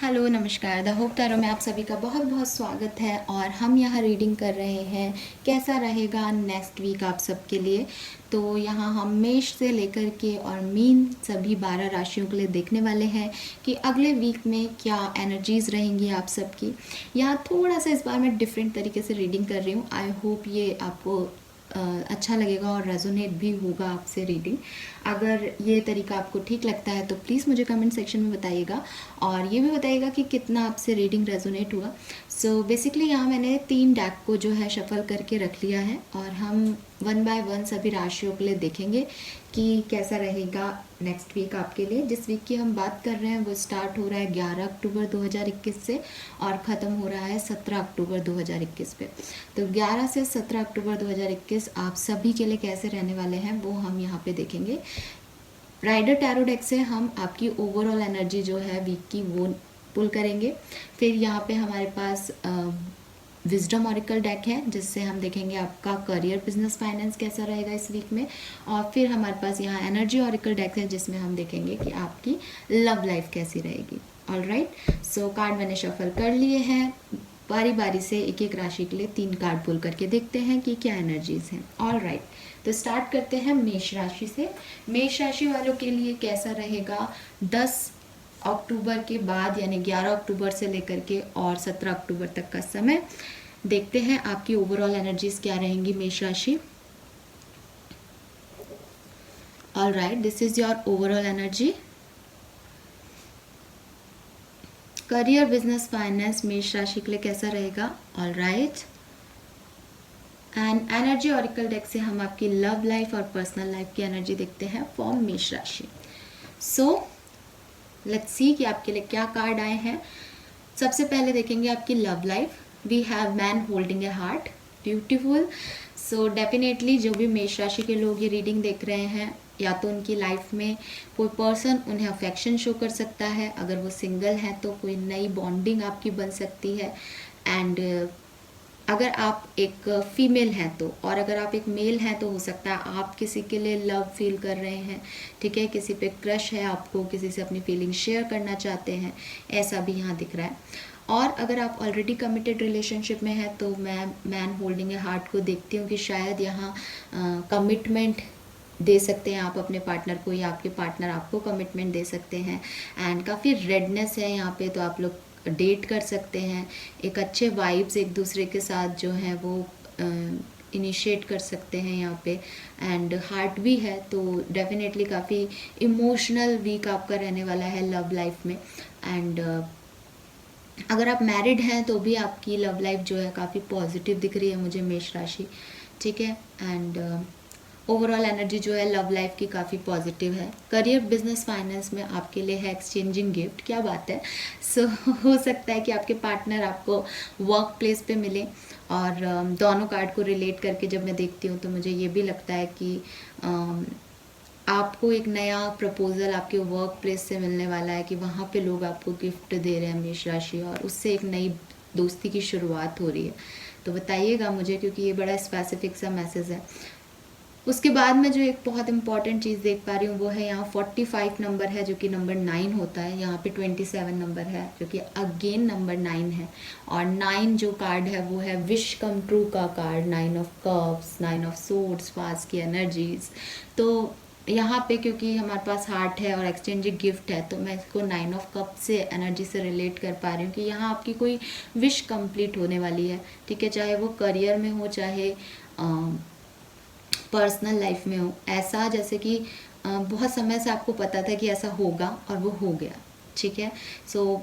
Hello नमस्कार। The hope tarot में आप सभी का बहुत बहुत स्वागत है और हम यहाँ रीडिंग कर रहे हैं कैसा रहेगा नेक्स्ट वीक आप सबके लिए। तो यहाँ हम मेष से लेकर के और मीन सभी 12 राशियों के लिए देखने वाले हैं कि अगले वीक में क्या एनर्जीज़ रहेंगी आप सबकी। यहाँ थोड़ा सा इस बार मैं डिफरेंट तरीके से रीडिंग कर रही हूँ। आई होप ये आपको अच्छा लगेगा और रेजोनेट भी होगा आपसे रीडिंग। अगर ये तरीका आपको ठीक लगता है तो प्लीज़ मुझे कमेंट सेक्शन में बताइएगा और ये भी बताइएगा कि कितना आपसे रीडिंग रेजोनेट हुआ। सो बेसिकली यहाँ मैंने 3 डैक को जो है शफल करके रख लिया है और हम वन बाय वन सभी राशियों के लिए देखेंगे कि कैसा रहेगा नेक्स्ट वीक आपके लिए। जिस वीक की हम बात कर रहे हैं वो स्टार्ट हो रहा है 11 अक्टूबर 2021 से और ख़त्म हो रहा है 17 अक्टूबर 2021 पे। तो 11 से 17 अक्टूबर 2021 आप सभी के लिए कैसे रहने वाले हैं वो हम यहाँ पे देखेंगे। राइडर टैरो डेक से हम आपकी ओवरऑल एनर्जी जो है वीक की वो पुल करेंगे। फिर यहाँ पे हमारे पास विजडम ऑरिकल डेक है जिससे हम देखेंगे आपका करियर बिजनेस फाइनेंस कैसा रहेगा इस वीक में। और फिर हमारे पास यहाँ एनर्जी ऑरिकल डेक है जिसमें हम देखेंगे कि आपकी लव लाइफ कैसी रहेगी। ऑल राइट, सो कार्ड मैंने शफल कर लिए हैं। बारी बारी से एक एक राशि के लिए 3 कार्ड पुल करके देखते हैं कि क्या एनर्जीज हैं। ऑल राइट, तो स्टार्ट करते हैं मेष राशि से। मेष राशि वालों के लिए कैसा रहेगा 10 अक्टूबर के बाद यानी 11 अक्टूबर से लेकर के और 17 अक्टूबर तक का समय। देखते हैं आपकी ओवरऑल एनर्जीज क्या रहेंगी मेष राशि। All right, this is your overall energy. Career business finance मेष राशि के लिए कैसा रहेगा। All right, and energy oracle deck से हम आपकी लव लाइफ और पर्सनल लाइफ की एनर्जी देखते हैं फॉर मेष राशि। सो लेट्स सी कि आपके लिए क्या कार्ड आए हैं। सबसे पहले देखेंगे आपकी love life. We have man holding a heart, beautiful. So definitely जो भी मेष राशि के लोग ये रीडिंग देख रहे हैं या तो उनकी लाइफ में कोई पर्सन उन्हें अफेक्शन शो कर सकता है। अगर वो सिंगल हैं तो कोई नई बॉन्डिंग आपकी बन सकती है। एंड अगर आप एक फीमेल हैं तो, और अगर आप एक मेल हैं तो हो सकता है आप किसी के लिए लव फील कर रहे हैं। ठीक है, किसी पे क्रश है आपको, किसी से अपनी फीलिंग शेयर करना चाहते हैं, ऐसा भी यहाँ दिख रहा है। और अगर आप ऑलरेडी कमिटेड रिलेशनशिप में हैं तो मैं मैन होल्डिंग ए हार्ट को देखती हूँ कि शायद यहाँ कमिटमेंट दे सकते हैं आप अपने पार्टनर को या आपके पार्टनर आपको कमिटमेंट दे सकते हैं। एंड काफ़ी रेडनेस है यहाँ पे, तो आप लोग डेट कर सकते हैं। एक अच्छे वाइब्स एक दूसरे के साथ जो हैं वो इनिशिएट कर सकते हैं यहाँ पे। एंड हार्ट भी है तो डेफिनेटली काफ़ी इमोशनल वीक आपका रहने वाला है लव लाइफ में। एंड अगर आप मैरिड हैं तो भी आपकी लव लाइफ जो है काफ़ी पॉजिटिव दिख रही है मुझे मेष राशि। ठीक है, एंड ओवरऑल एनर्जी जो है लव लाइफ की काफ़ी पॉजिटिव है। करियर बिजनेस फाइनेंस में आपके लिए है एक्सचेंजिंग गिफ्ट, क्या बात है। सो हो सकता है कि आपके पार्टनर आपको वर्क प्लेस पे मिले। और दोनों कार्ड को रिलेट करके जब मैं देखती हूँ तो मुझे ये भी लगता है कि आपको एक नया प्रपोजल आपके वर्क प्लेस से मिलने वाला है कि वहाँ पे लोग आपको गिफ्ट दे रहे हैं मेष राशि, और उससे एक नई दोस्ती की शुरुआत हो रही है। तो बताइएगा मुझे, क्योंकि ये बड़ा स्पेसिफिक सा मैसेज है। उसके बाद मैं जो एक बहुत इंपॉर्टेंट चीज़ देख पा रही हूँ वो है यहाँ 45 नंबर है जो कि नंबर 9 होता है। यहाँ पे 27 नंबर है जो कि अगेन नंबर 9 है। और 9 जो कार्ड है वो है विश कम ट्रू का card, 9 of cups, 9 of swords, fast की एनर्जीज। तो यहाँ पे क्योंकि हमारे पास हार्ट है और एक्सचेंजिंग गिफ्ट है तो मैं इसको 9 ऑफ कप से एनर्जी से रिलेट कर पा रही हूँ कि यहाँ आपकी कोई विश कंप्लीट होने वाली है। ठीक है, चाहे वो करियर में हो चाहे पर्सनल लाइफ में हो। ऐसा जैसे कि बहुत समय से आपको पता था कि ऐसा होगा और वो हो गया। ठीक है, सो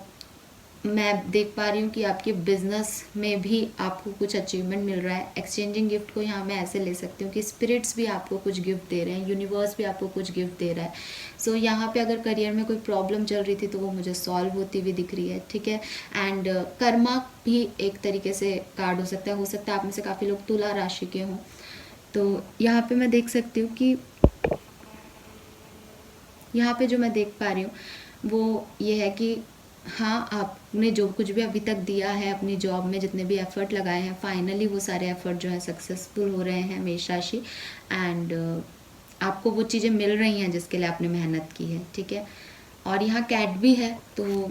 मैं देख पा रही हूँ कि आपके बिजनेस में भी आपको कुछ अचीवमेंट मिल रहा है। एक्सचेंजिंग गिफ्ट को यहाँ मैं ऐसे ले सकती हूँ कि स्पिरिट्स भी आपको कुछ गिफ्ट दे रहे हैं, यूनिवर्स भी आपको कुछ गिफ्ट दे रहा है। सो यहाँ पे अगर करियर में कोई प्रॉब्लम चल रही थी तो वो मुझे सॉल्व होती हुई दिख रही है। ठीक है, एंड कर्मा भी एक तरीके से कार्ड हो सकता है आप में से काफ़ी लोग तुला राशि के हों। तो यहाँ पे मैं देख सकती हूँ कि यहाँ पे जो मैं देख पा रही हूँ वो ये है कि हाँ, आपने जो कुछ भी अभी तक दिया है अपनी जॉब में, जितने भी एफर्ट लगाए हैं, फाइनली वो सारे एफर्ट जो है सक्सेसफुल हो रहे हैं मेष राशि। एंड आपको वो चीज़ें मिल रही हैं जिसके लिए आपने मेहनत की है। ठीक है, और यहाँ कैट भी है तो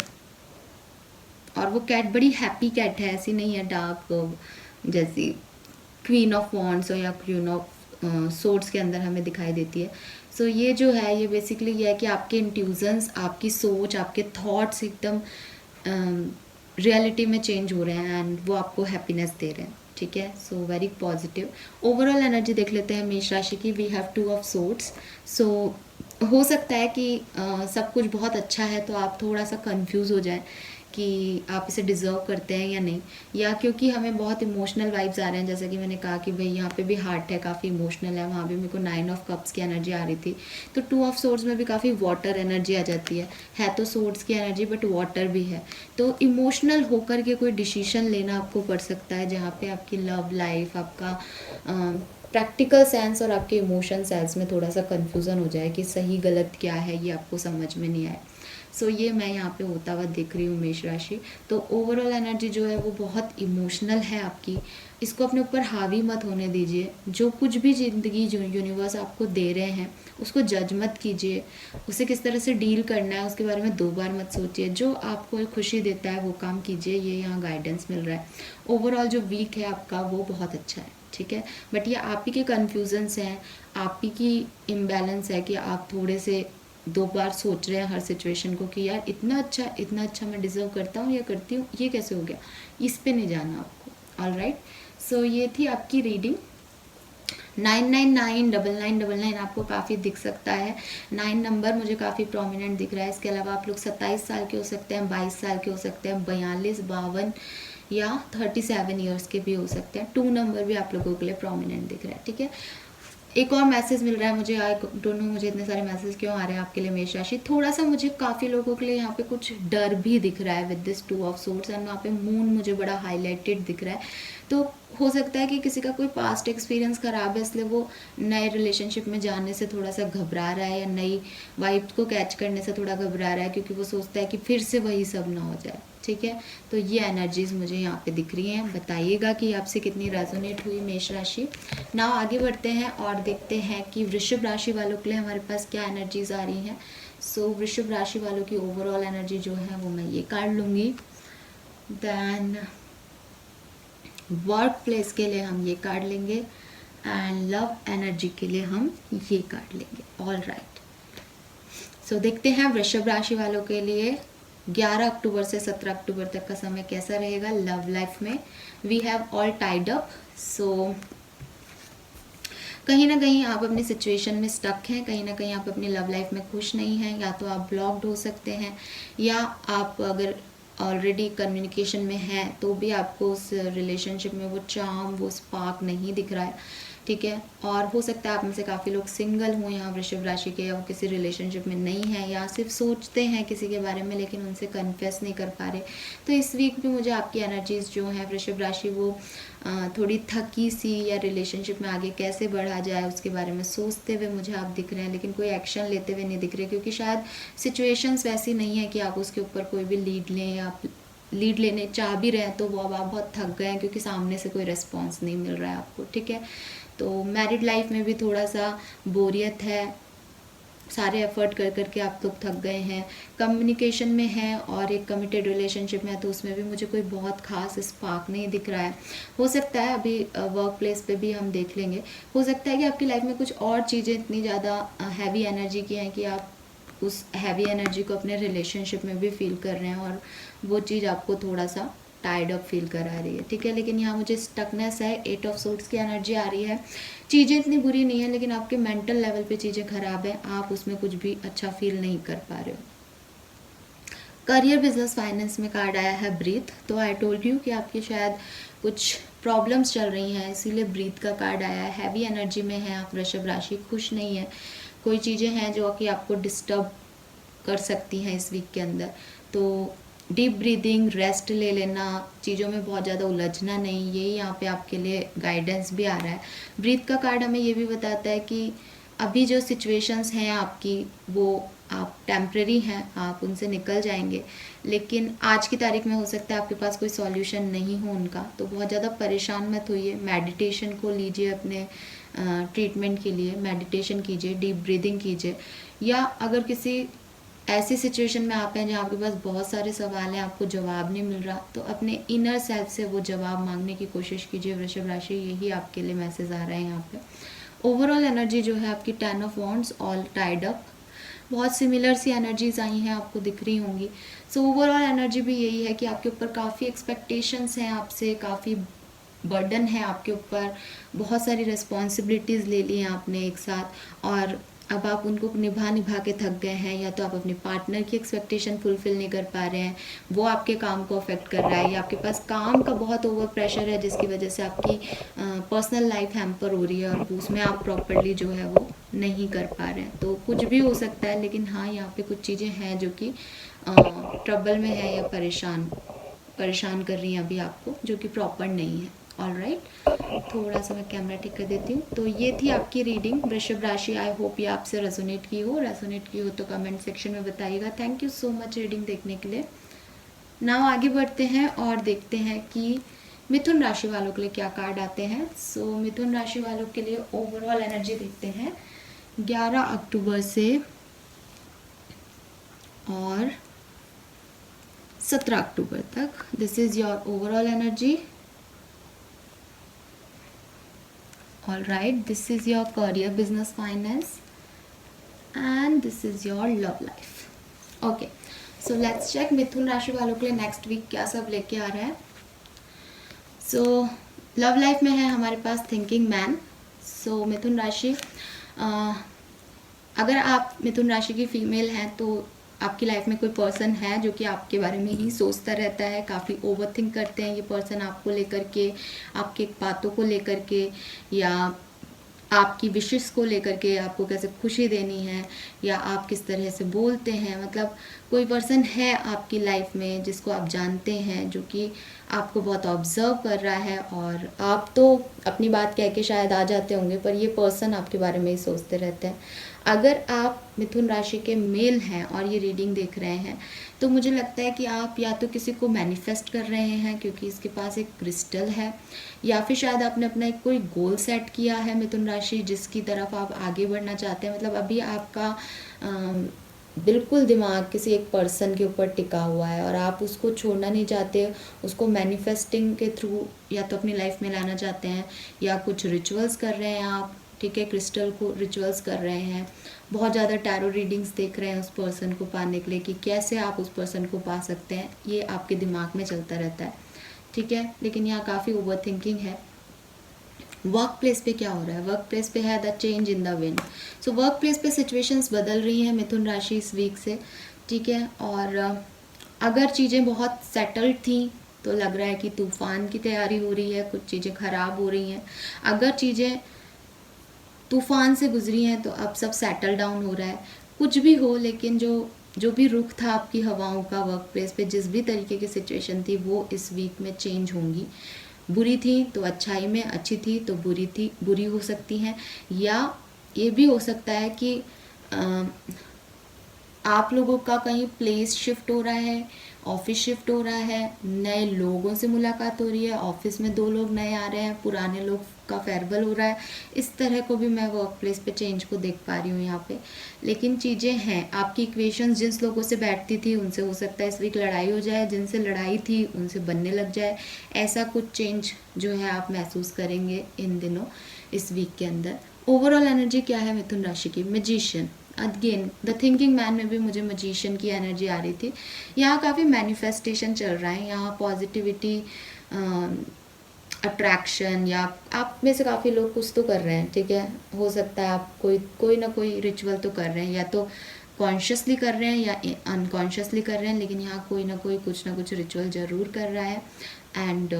और वो कैट बड़ी हैप्पी कैट है, ऐसी नहीं है डार्क जैसी क्वीन ऑफ वॉन्ड्स या क्वीन ऑफ सोर्ड्स के अंदर हमें दिखाई देती है। सो ये जो है ये बेसिकली ये है कि आपके इंट्यूजन्स, आपकी सोच, आपके थॉट्स एकदम रियलिटी में चेंज हो रहे हैं एंड वो आपको हैप्पीनेस दे रहे हैं। ठीक है, so very positive. Overall energy देख लेते हैं मेष राशि की। We have 2 of swords. So हो सकता है कि सब कुछ बहुत अच्छा है तो आप थोड़ा सा कंफ्यूज हो जाए कि आप इसे डिज़र्व करते हैं या नहीं, या क्योंकि हमें बहुत इमोशनल वाइब्स आ रहे हैं, जैसे कि मैंने कहा कि भाई यहाँ पे भी हार्ट है, काफ़ी इमोशनल है, वहाँ भी मेरे को 9 ऑफ कप्स की एनर्जी आ रही थी। तो 2 ऑफ सोर्ड्स में भी काफ़ी वाटर एनर्जी आ जाती है तो सोर्ड्स की एनर्जी बट वाटर भी है। तो इमोशनल होकर के कोई डिसीजन लेना आपको पड़ सकता है, जहाँ पे आपकी लव लाइफ, आपका प्रैक्टिकल सेंस और आपके इमोशन सेंस में थोड़ा सा कन्फ्यूज़न हो जाए कि सही गलत क्या है, ये आपको समझ में नहीं आए। सो ये मैं यहाँ पे होता हुआ दिख रही हूँ मेष राशि। तो ओवरऑल एनर्जी जो है वो बहुत इमोशनल है आपकी। इसको अपने ऊपर हावी मत होने दीजिए। जो कुछ भी ज़िंदगी जो यूनिवर्स आपको दे रहे हैं उसको जज मत कीजिए, उसे किस तरह से डील करना है उसके बारे में 2 बार मत सोचिए। जो आपको खुशी देता है वो काम कीजिए, ये यहाँ गाइडेंस मिल रहा है। ओवरऑल जो वीक है आपका वो बहुत अच्छा है, ठीक है। बट ये आप ही के कन्फ्यूजन्स हैं, आप ही की इम्बैलेंस है कि आप थोड़े से 2 बार सोच रहे हैं हर सिचुएशन को कि यार इतना अच्छा मैं डिज़र्व करता हूँ या करती हूँ, ये कैसे हो गया, इस पे नहीं जाना आपको। ऑल राइट, सो ये थी आपकी रीडिंग। 999999 आपको काफ़ी दिख सकता है। 9 नंबर मुझे काफ़ी प्रोमिनेंट दिख रहा है। इसके अलावा आप लोग 27 साल के हो सकते हैं, 22 साल के हो सकते हैं, 42, 52 या 37 ईयर्स के भी हो सकते हैं। 2 नंबर भी आप लोगों के लिए प्रोमिनेंट दिख रहा है, ठीक है। एक और मैसेज मिल रहा है मुझे, आई डोंट नो मुझे इतने सारे मैसेज क्यों आ रहे हैं आपके लिए मेष राशि। थोड़ा सा मुझे काफ़ी लोगों के लिए यहाँ पे कुछ डर भी दिख रहा है with this 2 of swords and वहाँ पे मून मुझे बड़ा हाईलाइटेड दिख रहा है। तो हो सकता है कि किसी का कोई पास्ट एक्सपीरियंस ख़राब है, इसलिए वो नए रिलेशनशिप में जाने से थोड़ा सा घबरा रहा है या नई वाइब को कैच करने से थोड़ा घबरा रहा है, क्योंकि वो सोचता है कि फिर से वही सब ना हो जाए, ठीक है। तो ये एनर्जीज मुझे यहाँ पे दिख रही हैं। बताइएगा कि आपसे कितनी रेजोनेट हुई मेष राशि। नाउ आगे बढ़ते हैं और देखते हैं कि वृषभ राशि वालों के लिए हमारे पास क्या एनर्जीज आ रही हैं। सो वृषभ राशि वालों की ओवरऑल एनर्जी जो है वो मैं ये कार्ड लूँगी। देन वर्क प्लेस के लिए हम ये कार्ड लेंगे एंड लव एनर्जी के लिए हम ये कार्ड लेंगे। ऑल राइट, सो देखते हैं वृषभ राशि वालों के लिए 11 अक्टूबर से 17 अक्टूबर तक का समय कैसा रहेगा लव लाइफ में। We have all tied up. So कहीं ना कहीं आप अपनी सिचुएशन में स्टक हैं, कहीं ना कहीं आप अपनी लव लाइफ में खुश नहीं हैं, या तो आप ब्लॉक्ड हो सकते हैं, या आप अगर ऑलरेडी कम्युनिकेशन में हैं तो भी आपको उस रिलेशनशिप में वो चार्म, वो स्पार्क नहीं दिख रहा है, ठीक है। और हो सकता है आप में से काफ़ी लोग सिंगल हों यहाँ वृषभ राशि के, या वो किसी रिलेशनशिप में नहीं है, या सिर्फ सोचते हैं किसी के बारे में लेकिन उनसे कन्फेस नहीं कर पा रहे। तो इस वीक भी मुझे आपकी एनर्जीज जो हैं वृषभ राशि वो थोड़ी थकी सी, या रिलेशनशिप में आगे कैसे बढ़ा जाए उसके बारे में सोचते हुए मुझे आप दिख रहे हैं, लेकिन कोई एक्शन लेते हुए नहीं दिख रहे, क्योंकि शायद सिचुएशंस वैसी नहीं है कि आप उसके ऊपर कोई भी लीड लें, या आप लीड लेने चाह भी रहे हैं तो वो अब आप बहुत थक गए हैं क्योंकि सामने से कोई रिस्पॉन्स नहीं मिल रहा है आपको, ठीक है। तो मैरिड लाइफ में भी थोड़ा सा बोरियत है, सारे एफर्ट कर करके आप लोग थक गए हैं। कम्युनिकेशन में हैं और एक कमिटेड रिलेशनशिप में है तो उसमें भी मुझे कोई बहुत खास स्पार्क नहीं दिख रहा है। हो सकता है अभी वर्क प्लेस पे भी हम देख लेंगे, हो सकता है कि आपकी लाइफ में कुछ और चीज़ें इतनी ज़्यादा हैवी एनर्जी की हैं कि आप उस हैवी एनर्जी को अपने रिलेशनशिप में भी फील कर रहे हैं और वो चीज़ आपको थोड़ा सा टायर्ड अप फील करा रही है, ठीक है। लेकिन यहाँ मुझे स्टकनेस है, 8 ऑफ सोर्ड्स की एनर्जी आ रही है। चीज़ें इतनी बुरी नहीं है लेकिन आपके मेंटल लेवल पे चीज़ें खराब हैं, आप उसमें कुछ भी अच्छा फील नहीं कर पा रहे हो। करियर, बिजनेस, फाइनेंस में कार्ड आया है ब्रीथ। तो आई टोल्ड यू कि आपकी शायद कुछ प्रॉब्लम्स चल रही हैं, इसीलिए ब्रीथ का कार्ड आया है। हैवी एनर्जी में है आप वृषभ राशि, खुश नहीं है, कोई चीज़ें हैं जो कि आपको डिस्टर्ब कर सकती हैं इस वीक के अंदर। तो डीप ब्रीदिंग, रेस्ट ले लेना, चीज़ों में बहुत ज़्यादा उलझना नहीं, यही यहाँ पे आपके लिए गाइडेंस भी आ रहा है। ब्रीथ का कार्ड हमें ये भी बताता है कि अभी जो सिचुएशंस हैं आपकी वो आप टेम्प्रेरी हैं, आप उनसे निकल जाएंगे, लेकिन आज की तारीख में हो सकता है आपके पास कोई सॉल्यूशन नहीं हो उनका। तो बहुत ज़्यादा परेशान मत होइए, मेडिटेशन को लीजिए अपने ट्रीटमेंट के लिए, मेडिटेशन कीजिए, डीप ब्रीदिंग कीजिए, या अगर किसी ऐसी सिचुएशन में आप हैं जहाँ आपके पास बहुत सारे सवाल हैं, आपको जवाब नहीं मिल रहा, तो अपने इनर सेल्फ से वो जवाब मांगने की कोशिश कीजिए वृषभ राशि। यही आपके लिए मैसेज आ रहा है यहाँ पे। ओवरऑल एनर्जी जो है आपकी 10 of wands, all tied up, बहुत सिमिलर सी एनर्जीज आई हैं, आपको दिख रही होंगी। सो ओवरऑल एनर्जी भी यही है कि आपके ऊपर काफ़ी एक्सपेक्टेशंस हैं, आपसे काफ़ी बर्डन है आपके ऊपर, बहुत सारी रिस्पॉन्सिबिलिटीज़ ले ली हैं आपने एक साथ, और अब आप उनको निभा निभा के थक गए हैं, या तो आप अपने पार्टनर की एक्सपेक्टेशन फुलफिल नहीं कर पा रहे हैं, वो आपके काम को अफेक्ट कर रहा है, या आपके पास काम का बहुत ओवर प्रेशर है जिसकी वजह से आपकी पर्सनल लाइफ हैम्पर हो रही है और उसमें आप प्रॉपरली जो है वो नहीं कर पा रहे हैं। तो कुछ भी हो सकता है, लेकिन हाँ यहाँ पे कुछ चीज़ें हैं जो कि ट्रबल में है या परेशान कर रही हैं अभी आपको, जो कि प्रॉपर नहीं है। ऑल राइट, थोड़ा सा मैं कैमरा ठीक कर देती हूँ। तो ये थी आपकी रीडिंग वृषभ राशि। आई होप ये आपसे रेजोनेट की हो तो कमेंट सेक्शन में बताइएगा। Thank you so much reading देखने के लिए। नाउ आगे बढ़ते हैं और देखते हैं कि मिथुन राशि वालों के लिए क्या कार्ड आते हैं। सो मिथुन राशि वालों के लिए ओवरऑल एनर्जी देखते हैं 11 अक्टूबर से और 17 अक्टूबर तक। This is your overall energy. All right, this is your career, business, finance, and this is your love life. Okay, so let's check मिथुन राशि वालों के लिए नेक्स्ट वीक क्या सब लेके आ रहा है। सो लव लाइफ में है हमारे पास थिंकिंग मैन। सो मिथुन राशि, अगर आप मिथुन राशि की फीमेल हैं तो आपकी लाइफ में कोई पर्सन है जो कि आपके बारे में ही सोचता रहता है, काफ़ी ओवर थिंक करते हैं ये पर्सन आपको लेकर के, आपके बातों को लेकर के, या आपकी विशेष को लेकर के, आपको कैसे खुशी देनी है, या आप किस तरह से बोलते हैं। मतलब कोई पर्सन है आपकी लाइफ में जिसको आप जानते हैं, जो कि आपको बहुत ऑब्जर्व कर रहा है, और आप तो अपनी बात कह के शायद आ जाते होंगे, पर ये पर्सन आपके बारे में ही सोचते रहते हैं। अगर आप मिथुन राशि के मेल हैं और ये रीडिंग देख रहे हैं, तो मुझे लगता है कि आप या तो किसी को मैनिफेस्ट कर रहे हैं क्योंकि इसके पास एक क्रिस्टल है, या फिर शायद आपने अपना एक कोई गोल सेट किया है मिथुन राशि, जिसकी तरफ आप आगे बढ़ना चाहते हैं। मतलब अभी आपका बिल्कुल दिमाग किसी एक पर्सन के ऊपर टिका हुआ है और आप उसको छोड़ना नहीं चाहते, उसको मैनिफेस्टिंग के थ्रू या तो अपनी लाइफ में लाना चाहते हैं, या कुछ रिचुअल्स कर रहे हैं आप, ठीक है, क्रिस्टल को रिचुअल्स कर रहे हैं, बहुत ज़्यादा टैरो रीडिंग्स देख रहे हैं उस पर्सन को पाने के लिए कि कैसे आप उस पर्सन को पा सकते हैं। ये आपके दिमाग में चलता रहता है, ठीक है, लेकिन यहाँ काफ़ी ओवर थिंकिंग है। वर्क प्लेस पे क्या हो रहा है? वर्क प्लेस पे है the change in the wind. So work place पे सिचुएशंस बदल रही हैं मिथुन राशि इस वीक से, ठीक है। और अगर चीज़ें बहुत सेटल्ड थी तो लग रहा है कि तूफान की तैयारी हो रही है, कुछ चीज़ें ख़राब हो रही हैं। अगर चीज़ें तूफान से गुजरी हैं तो अब सब सेटल डाउन हो रहा है। कुछ भी हो, लेकिन जो भी रुख था आपकी हवाओं का वर्क प्लेस पे, जिस भी तरीके की सिचुएशन थी, वो इस वीक में चेंज होंगी। बुरी थी तो अच्छाई में, अच्छी थी तो बुरी हो सकती हैं, या ये भी हो सकता है कि आप लोगों का कहीं प्लेस शिफ्ट हो रहा है, ऑफिस शिफ्ट हो रहा है, नए लोगों से मुलाकात हो रही है, ऑफिस में 2 लोग नए आ रहे हैं, पुराने लोग का फेयरवेल हो रहा है। इस तरह को भी मैं वर्क प्लेस पे चेंज को देख पा रही हूँ यहाँ पे। लेकिन चीज़ें हैं, आपकी इक्वेशंस जिस लोगों से बैठती थी उनसे हो सकता है इस वीक लड़ाई हो जाए, जिनसे लड़ाई थी उनसे बनने लग जाए। ऐसा कुछ चेंज जो है आप महसूस करेंगे इन दिनों, इस वीक के अंदर। ओवरऑल एनर्जी क्या है मिथुन राशि की? Magician. Again the thinking man में भी मुझे मैजिशियन की एनर्जी आ रही थी। यहाँ काफ़ी मैनिफेस्टेशन चल रहा है, यहाँ पॉजिटिविटी, अट्रैक्शन, या आप में से काफ़ी लोग कुछ तो कर रहे हैं, ठीक है। हो सकता है आप कोई ना कोई रिचुअल तो कर रहे हैं, या तो कॉन्शियसली कर रहे हैं या अनकॉन्शियसली कर रहे हैं, लेकिन यहाँ कोई ना कोई कुछ ना कुछ रिचुअल ज़रूर कर रहा है। And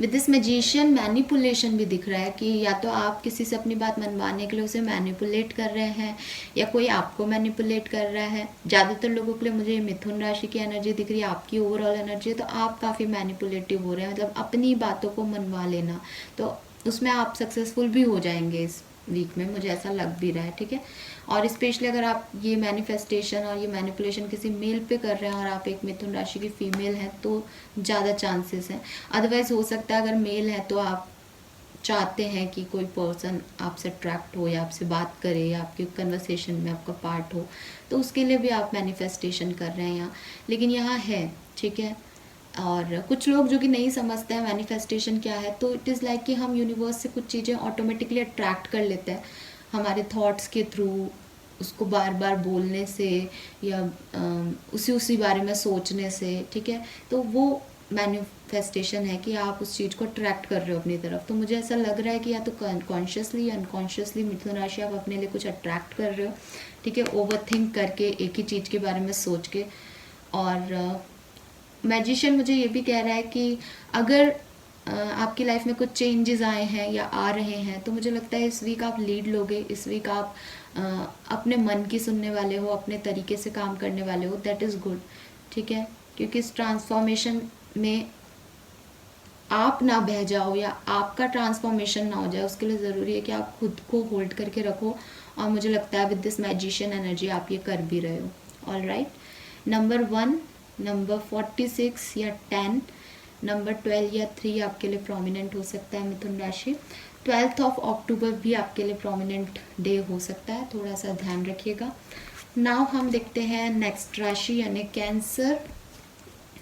with this magician manipulation भी दिख रहा है कि या तो आप किसी से अपनी बात मनवाने के लिए उसे मैनिपुलेट कर रहे हैं, या कोई आपको मैनिपुलेट कर रहा है। ज़्यादातर लोगों के लिए मुझे मिथुन राशि की एनर्जी दिख रही है, आपकी ओवरऑल एनर्जी है, तो आप काफ़ी मैनिपुलेटिव हो रहे हैं, मतलब अपनी बातों को मनवा लेना, तो उसमें आप सक्सेसफुल भी हो जाएंगे इस वीक में, मुझे ऐसा लग भी रहा है, ठीक है। और स्पेशली अगर आप ये मैनिफेस्टेशन और ये मैनिपुलेशन किसी मेल पे कर रहे हैं और आप एक मिथुन राशि की फीमेल हैं तो ज़्यादा चांसेस हैं। अदरवाइज़ हो सकता है अगर मेल है तो आप चाहते हैं कि कोई पर्सन आपसे अट्रैक्ट हो या आपसे बात करे या आपके कन्वर्सेशन में आपका पार्ट हो, तो उसके लिए भी आप मैनिफेस्टेशन कर रहे हैं यहाँ, लेकिन यहाँ है, ठीक है। और कुछ लोग जो कि नहीं समझते हैं मैनिफेस्टेशन क्या है, तो इट इज़ लाइक कि हम यूनिवर्स से कुछ चीज़ें ऑटोमेटिकली अट्रैक्ट कर लेते हैं हमारे थॉट्स के थ्रू, उसको बार बार बोलने से या उसी उसी बारे में सोचने से, ठीक है। तो वो मैनिफेस्टेशन है कि आप उस चीज़ को अट्रैक्ट कर रहे हो अपनी तरफ। तो मुझे ऐसा लग रहा है कि या तो कॉन्शियसली या अनकॉन्शियसली मिथुन राशि आप अपने लिए कुछ अट्रैक्ट कर रहे हो, ठीक है, ओवर थिंक करके, एक ही चीज़ के बारे में सोच के। और मैजिशियन मुझे ये भी कह रहा है कि अगर आपकी लाइफ में कुछ चेंजेस आए हैं या आ रहे हैं, तो मुझे लगता है इस वीक आप लीड लोगे, इस वीक आप अपने मन की सुनने वाले हो, अपने तरीके से काम करने वाले हो, दैट इज़ गुड, ठीक है। क्योंकि इस ट्रांसफॉर्मेशन में आप ना बह जाओ या आपका ट्रांसफॉर्मेशन ना हो जाए, उसके लिए ज़रूरी है कि आप खुद को होल्ड करके रखो। और मुझे लगता है विद दिस मैजिशियन एनर्जी आप ये कर भी रहे हो। ऑल राइट, नंबर 1, नंबर 46 या 10, नंबर 12 या 3 आपके लिए प्रोमिनेंट हो सकता है मिथुन राशि। 12 अक्टूबर भी आपके लिए प्रोमिनेंट डे हो सकता है, थोड़ा सा ध्यान रखिएगा। नाउ हम देखते हैं नेक्स्ट राशि यानी कैंसर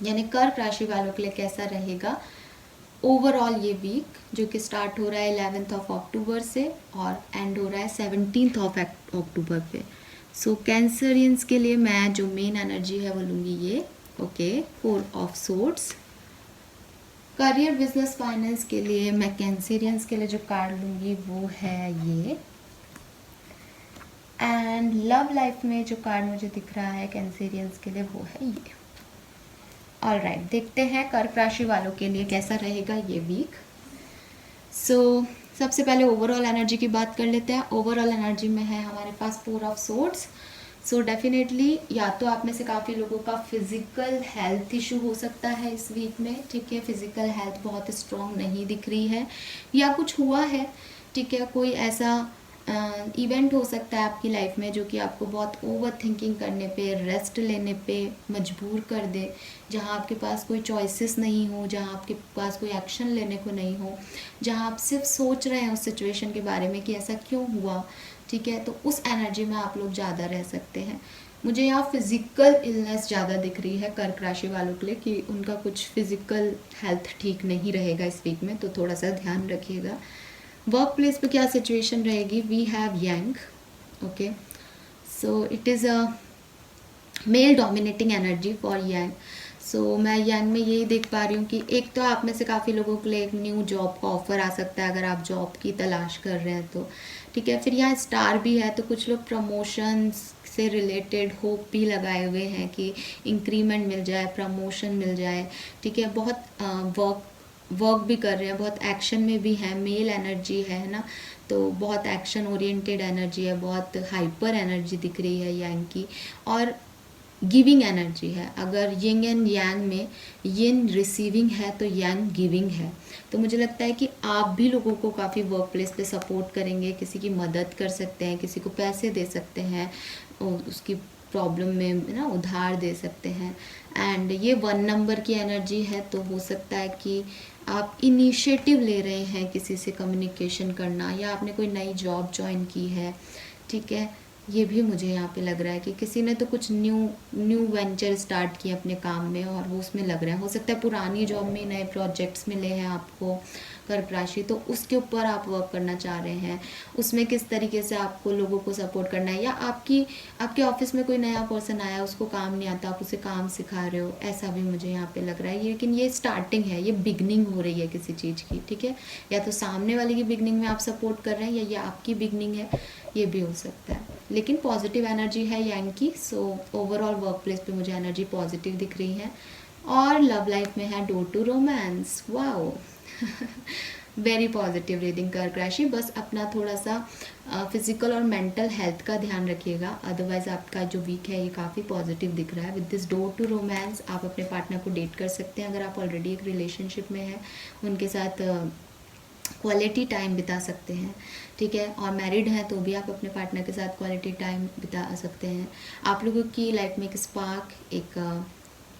यानी कर्क राशि वालों के लिए कैसा रहेगा ओवरऑल ये वीक, जो कि स्टार्ट हो रहा है 11 अक्टूबर से और एंड हो रहा है 17 अक्टूबर पे। सो कैंसरियंस के लिए मैं जो मेन एनर्जी है वो लूँगी ये, okay, 4 of swords. Career, business, finance के लिए मैं कैंसरियंस के लिए जो कार्ड लूँगी वो है ये। एंड लव लाइफ में जो कार्ड मुझे दिख रहा है कैंसरियंस के लिए वो है ये। ऑल राइट, देखते हैं कर्क राशि वालों के लिए कैसा रहेगा ये वीक। सो सबसे पहले ओवरऑल एनर्जी की बात कर लेते हैं। ओवरऑल एनर्जी में है हमारे पास 4 ऑफ सोर्ड्स। सो डेफिनेटली या तो आप में से काफ़ी लोगों का फिजिकल हेल्थ इशू हो सकता है इस वीक में, ठीक है, फिजिकल हेल्थ बहुत स्ट्रॉन्ग नहीं दिख रही है या कुछ हुआ है, ठीक है, कोई ऐसा इवेंट हो सकता है आपकी लाइफ में जो कि आपको बहुत ओवर थिंकिंग करने पे, रेस्ट लेने पे मजबूर कर दे, जहाँ आपके पास कोई चॉइसेस नहीं हो, जहाँ आपके पास कोई एक्शन लेने को नहीं हो, जहाँ आप सिर्फ सोच रहे हैं उस सिचुएशन के बारे में कि ऐसा क्यों हुआ, ठीक है। तो उस एनर्जी में आप लोग ज़्यादा रह सकते हैं। मुझे यहाँ फिज़िकल इलनेस ज़्यादा दिख रही है कर्क राशि वालों के लिए कि उनका कुछ फिज़िकल हेल्थ ठीक नहीं रहेगा इस वीक में, तो थोड़ा सा ध्यान रखिएगा। वर्क प्लेस पे क्या सिचुएशन रहेगी, we have yang, okay, so it is a male dominating energy for yang. So मैं यांग में यही देख पा रही हूँ कि एक तो आप में से काफ़ी लोगों के लिए एक न्यू जॉब का ऑफर आ सकता है अगर आप जॉब की तलाश कर रहे हैं तो, ठीक है। फिर यहाँ स्टार भी है, तो कुछ लोग प्रमोशंस से रिलेटेड होप भी लगाए हुए हैं कि इंक्रीमेंट मिल जाए, प्रमोशन मिल जाए, ठीक है। बहुत वर्क भी कर रहे हैं, बहुत एक्शन में भी है, मेल एनर्जी है ना, तो बहुत एक्शन ओरिएंटेड एनर्जी है, बहुत हाइपर एनर्जी दिख रही है यांग की। और गिविंग एनर्जी है, अगर यिंग एंड यांग में यिन रिसीविंग है तो यांग गिविंग है। तो मुझे लगता है कि आप भी लोगों को काफ़ी वर्क प्लेस पे सपोर्ट करेंगे, किसी की मदद कर सकते हैं, किसी को पैसे दे सकते हैं, उसकी प्रॉब्लम में ना उधार दे सकते हैं। एंड ये 1 नंबर की एनर्जी है, तो हो सकता है कि आप इनिशिएटिव ले रहे हैं किसी से कम्युनिकेशन करना, या आपने कोई नई जॉब ज्वाइन की है, ठीक है। ये भी मुझे यहाँ पे लग रहा है कि किसी ने तो कुछ न्यू वेंचर स्टार्ट किया अपने काम में और वो उसमें लग रहा है। हो सकता है पुरानी जॉब में नए प्रोजेक्ट्स मिले हैं आपको कर्क राशि, तो उसके ऊपर आप वर्क करना चाह रहे हैं, उसमें किस तरीके से आपको लोगों को सपोर्ट करना है, या आपके ऑफिस में कोई नया पर्सन आया, उसको काम नहीं आता, आप उसे काम सिखा रहे हो, ऐसा भी मुझे यहाँ पे लग रहा है। लेकिन ये स्टार्टिंग है, ये बिगनिंग हो रही है किसी चीज़ की, ठीक है। या तो सामने वाले की बिगनिंग में आप सपोर्ट कर रहे हैं या ये आपकी बिगनिंग है, ये भी हो सकता है। लेकिन पॉजिटिव एनर्जी है यांग की। सो ओवरऑल वर्क प्लेस पे मुझे एनर्जी पॉजिटिव दिख रही है। और लव लाइफ में है door to romance, wow very positive reading कर्क राशि। बस अपना थोड़ा सा फिजिकल और मेंटल हेल्थ का ध्यान रखिएगा, अदरवाइज आपका जो वीक है ये काफ़ी पॉजिटिव दिख रहा है। With this door to romance आप अपने पार्टनर को डेट कर सकते हैं, अगर आप ऑलरेडी एक रिलेशनशिप में हैं उनके साथ क्वालिटी टाइम बिता सकते हैं, ठीक है। और मैरिड हैं तो भी आप अपने पार्टनर के साथ क्वालिटी टाइम बिता सकते हैं। आप लोगों की लाइफ में एक स्पार्क, एक